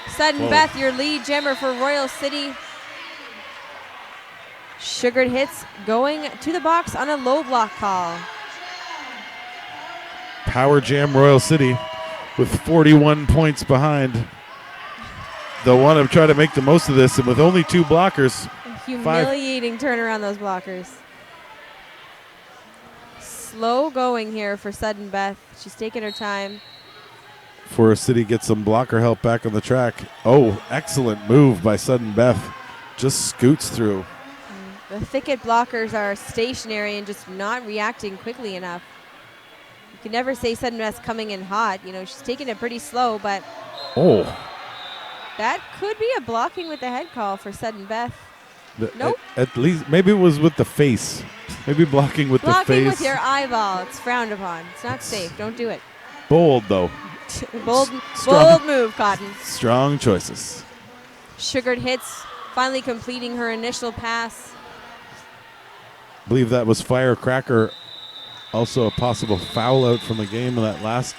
Sudden Whoa. Beth, your lead jammer for Royal City. Sugared Hits going to the box on a low block call. Power Jam Royal City with 41 points behind. They'll want to try to make the most of this, and with only 2 blockers. Humiliating turnaround those blockers. Slow going here for Sudden Beth. She's taking her time. Forest City gets some blocker help back on the track. Oh, excellent move by Sudden Beth. Just scoots through. The thicket blockers are stationary and just not reacting quickly enough. You can never say Sudden Beth's coming in hot. She's taking it pretty slow, but Oh. that could be a blocking with the head call for Sudden Beth. Nope. At least, maybe it was with the face. Maybe blocking with the face. Blocking with your eyeball. It's frowned upon. It's not safe. Don't do it. Bold, though. Bold Strong. move, Cotton. Strong choices. Sugared Hits finally completing her initial pass. I believe that was Firecracker. Also a possible foul out from the game in that last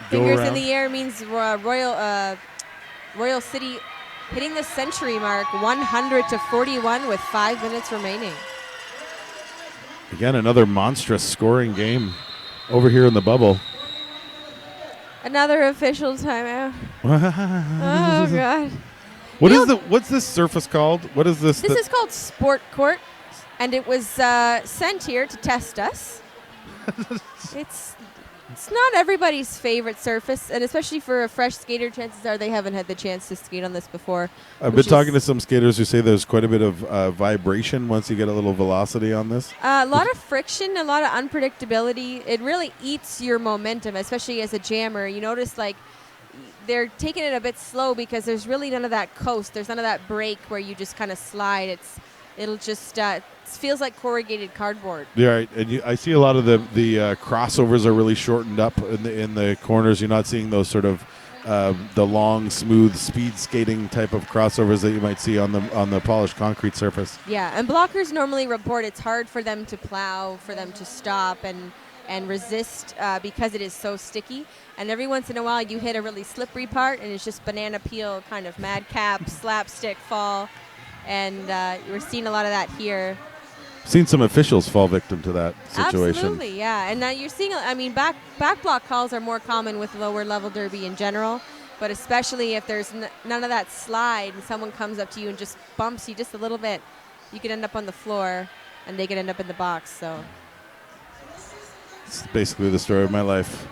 Fingers go-around. in the air means Royal City hitting the century mark, 100-41 with 5 minutes remaining. Again, another monstrous scoring game over here in the bubble. Another official timeout. Oh, God. What's this surface called? What is this? This is called Sport Court, and it was sent here to test us. It's not everybody's favorite surface, and especially for a fresh skater, chances are they haven't had the chance to skate on this before. I've been talking to some skaters who say there's quite a bit of vibration once you get a little velocity on this. A lot of friction, a lot of unpredictability. It really eats your momentum, especially as a jammer. You notice, they're taking it a bit slow because there's really none of that coast. There's none of that break where you just kind of slide. It'll just feels like corrugated cardboard. Yeah, right. And I see a lot of the crossovers are really shortened up in the corners. You're not seeing those sort of the long, smooth speed skating type of crossovers that you might see on the polished concrete surface. Yeah, and blockers normally report it's hard for them to plow, for them to stop and resist because it is so sticky. And every once in a while you hit a really slippery part and it's just banana peel kind of madcap slapstick fall. And we're seeing a lot of that here. Seen some officials fall victim to that situation. Absolutely, yeah. And you're seeing, back block calls are more common with lower level derby in general, but especially if there's none of that slide and someone comes up to you and just bumps you just a little bit, you could end up on the floor and they could end up in the box. So it's basically the story of my life.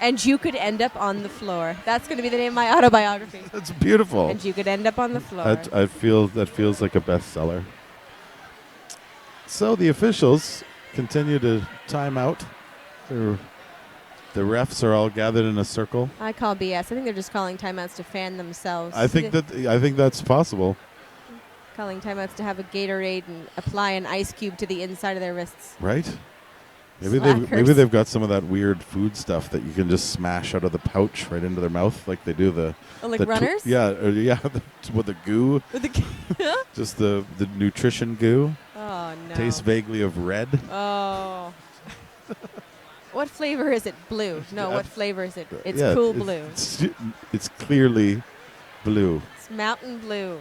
And you could end up on the floor. That's going to be the name of my autobiography. That's beautiful. And you could end up on the floor. I feel that feels like a bestseller. So the officials continue to time out. The refs are all gathered in a circle. I call BS. I think they're just calling timeouts to fan themselves. I think that's possible. Calling timeouts to have a Gatorade and apply an ice cube to the inside of their wrists. Right? Maybe they've got some of that weird food stuff that you can just smash out of the pouch right into their mouth, like they do the. Oh, like the runners? with the goo, With the just the nutrition goo. Oh no. Tastes vaguely of red. Oh. What flavor is it? Blue. No, Yeah, what flavor is it? It's Yeah, cool blue. It's clearly blue. It's mountain blue.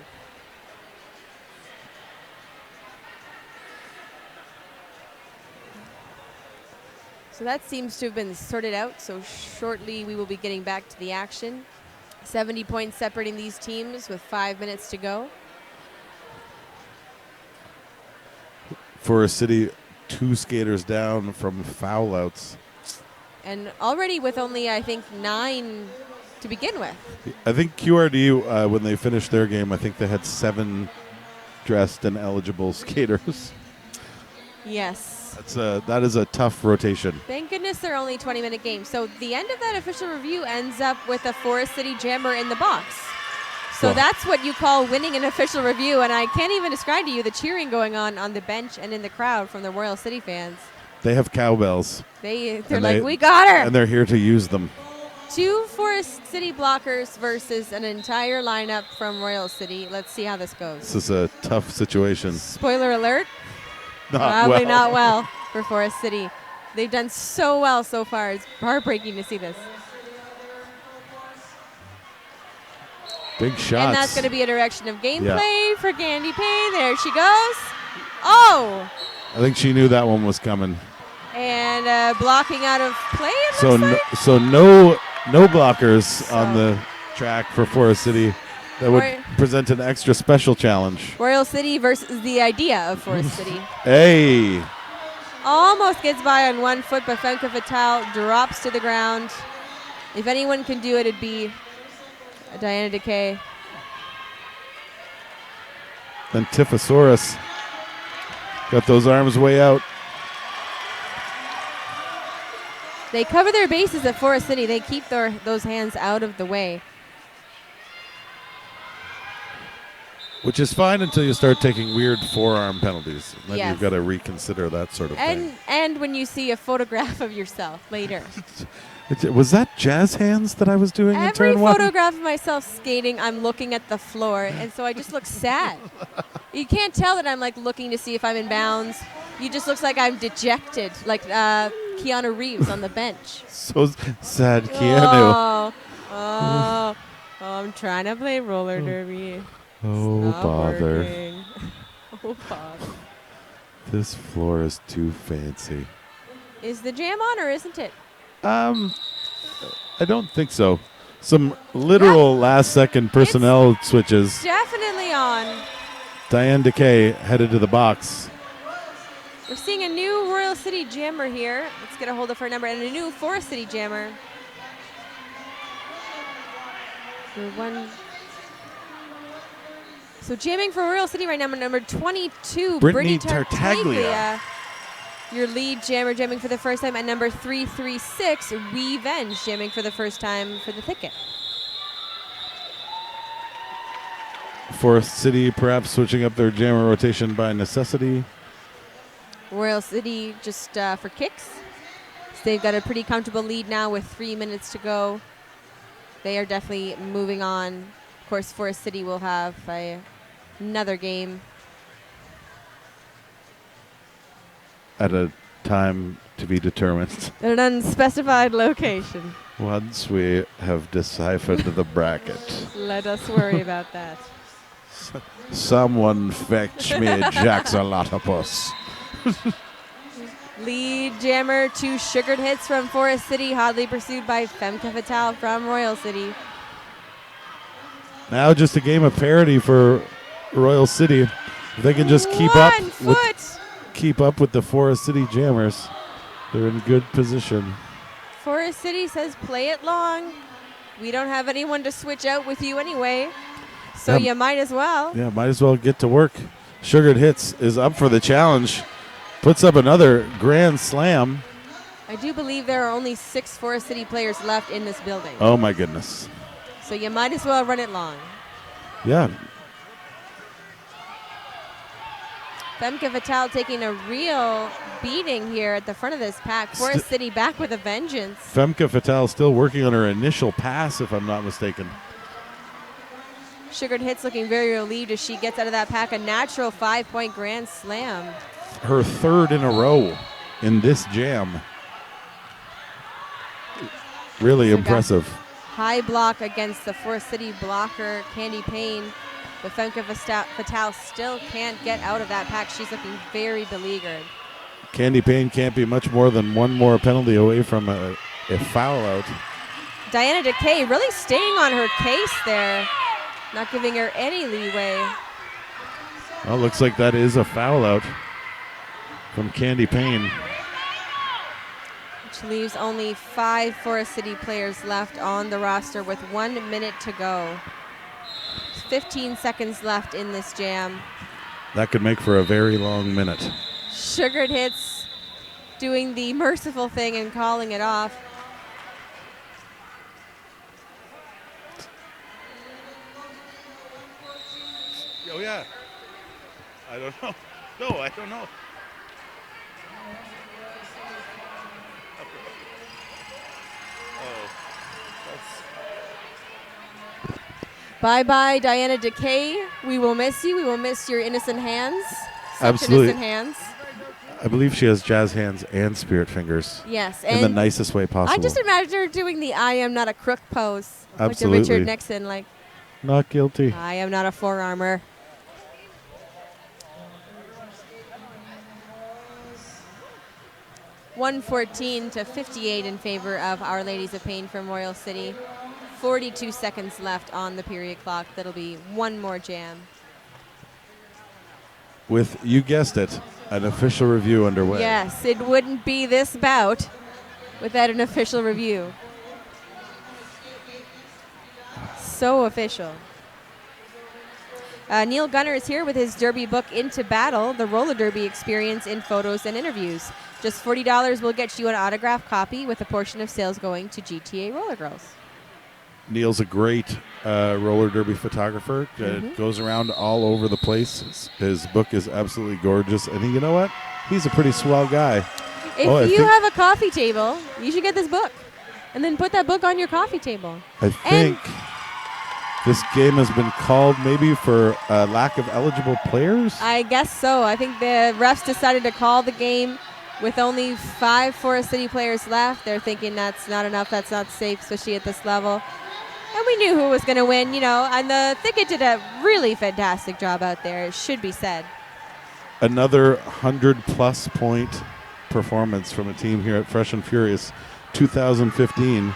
So that seems to have been sorted out. So shortly we will be getting back to the action. 70 points separating these teams with 5 minutes to go. Forest City, 2 skaters down from foul outs. And already with only, I think, 9 to begin with. I think QRD, when they finished their game, I think they had 7 dressed and eligible skaters. Yes. That is a tough rotation. Thank goodness they're only 20-minute games. So the end of that official review ends up with a Forest City Jammer in the box. So Well- that's what you call winning an official review. And I can't even describe to you the cheering going on the bench and in the crowd from the Royal City fans. They have cowbells. They're And like, they- we got her. And they're here to use them. 2 Forest City blockers versus an entire lineup from Royal City. Let's see how this goes. This is a tough situation. Spoiler alert. Not Probably well. not well for Forest City. They've done so well so far. It's heartbreaking to see this. Big shots. And that's going to be a direction of gameplay for Candy Payne. There she goes. Oh! I think she knew that one was coming. And blocking out of play, it So looks no, like. so no blockers on So- the track for Forest City. That would Roy- present an extra special challenge. Royal City versus the idea of Forest City. Hey, Almost gets by on 1 foot, but Femke Fatale drops to the ground. If anyone can do it, it'd be Diana Decay. then Tifosaurus got those arms way out. They cover their bases at Forest City. They keep those hands out of the way. Which is fine until you start taking weird forearm penalties. Then Yes. you've got to reconsider that sort of thing. And when you see a photograph of yourself later. Was that jazz hands that I was doing in Every turn 1? photograph of myself skating, I'm looking at the floor, and so I just look sad. You can't tell that I'm like looking to see if I'm in bounds. You just looks like I'm dejected, like Keanu Reeves on the bench. So sad, Keanu. Oh, I'm trying to play roller derby. Oh, Not bother. working. Oh, bother. This floor is too fancy. Is the jam on or isn't it? I don't think so. Some literal last-second personnel switches. Definitely on. Diane Decay headed to the box. We're seeing a new Royal City jammer here. Let's get a hold of her number. And a new Forest City jammer. So jamming for Royal City right now, number 22, Brittany Tartaglia. Tartaglia. Your lead jammer jamming for the first time. And number 336, Reeve jamming for the first time for the thicket. Forest City perhaps switching up their jammer rotation by necessity. Royal City just for kicks. So they've got a pretty comfortable lead now with 3 minutes to go. They are definitely moving on. Of course, Forest City will have another game. At a time to be determined. At an unspecified location. Once we have deciphered the bracket. Let us worry about that. Someone fetch me Jaxalotopus. Lead jammer, 2 sugared hits from Forest City, hotly pursued by Femke Fatale from Royal City. Now just a game of parity for Royal City. If they can just keep up with the Forest City Jammers, they're in good position. Forest City says play it long. We don't have anyone to switch out with you anyway, so you might as well. Yeah, might as well get to work. Sugared Hits is up for the challenge. Puts up another grand slam. I do believe there are only 6 Forest City players left in this building. Oh my goodness. So you might as well run it long. Yeah. Femke Vital taking a real beating here at the front of this pack. Forest City back with a vengeance. Femke Vital still working on her initial pass, if I'm not mistaken. Sugared Hits looking very relieved as she gets out of that pack. A natural 5-point grand slam. Her third in a row in this jam. Really So impressive. High block against the Forest City blocker, Candy Payne. But Femke Vital still can't get out of that pack. She's looking very beleaguered. Candy Payne can't be much more than one more penalty away from a foul out. Diana DeKay really staying on her case there, not giving her any leeway. Well, looks like that is a foul out from Candy Payne. Which leaves only 5 Forest City players left on the roster with 1 minute to go. 15 seconds left in this jam. That could make for a very long minute. Sugared Hits doing the merciful thing and calling it off. Oh, yeah. I don't know. No, I don't know. Bye-bye, Diana DeKay. We will miss you. We will miss your innocent hands. Such Absolutely. innocent hands. I believe she has jazz hands and spirit fingers. Yes. In the And nicest way possible. I just imagine her doing the I am not a crook pose. Absolutely. Like the Richard Nixon, like, Not guilty. I am not a forearmer. $114 to 58 in favor of Our Ladies of Pain from Royal City. 42 seconds left on the period clock. That'll be one more jam. With, you guessed it, an official review underway. Yes, it wouldn't be this bout without an official review. So official. Neil Gunner is here with his Derby book, Into Battle, the roller derby experience in photos and interviews. Just $40 will get you an autographed copy with a portion of sales going to GTA RollerGirls. Neil's a great roller derby photographer. Goes around all over the place. His book is absolutely gorgeous. And you know what? He's a pretty swell guy. If you have a coffee table, you should get this book. And then put that book on your coffee table. I think this game has been called maybe for lack of eligible players. I guess so. I think the refs decided to call the game with only 5 Forest City players left. They're thinking that's not enough, that's not safe, especially at this level. And we knew who was going to win, you know, and the Thicket did a really fantastic job out there, it should be said. Another 100-plus point performance from a team here at Fresh and Furious 2015.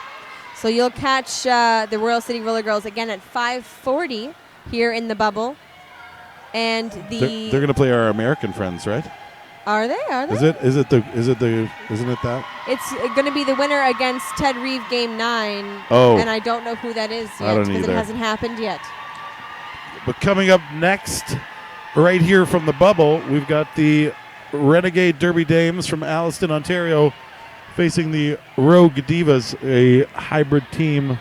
So you'll catch the Royal City Roller Girls again at 5:40 here in the bubble. And They're going to play our American friends, right? Are they? Are they? Isn't it that? It's going to be the winner against Ted Reeve Game 9. Oh. And I don't know who that is I yet don't because it either. hasn't happened yet. But coming up next, right here from the bubble, we've got the Renegade Derby Dames from Alliston, Ontario, facing the Rogue Divas, a hybrid team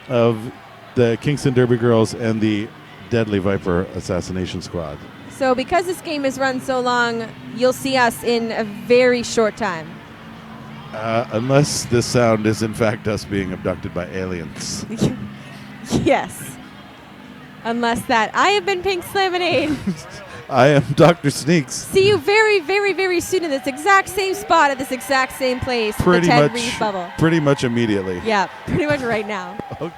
of the Kingston Derby Girls and the Deadly Viper Assassination Squad. So because this game has run so long, you'll see us in a very short time. Unless this sound is in fact us being abducted by aliens. Yes. Unless that. I have been Pink Slamonade. I am Dr. Sneaks. See you very, very, very soon in this exact same spot at this exact same place. The Ted Reeve bubble. Pretty much immediately. Yeah, pretty much right now. Okay.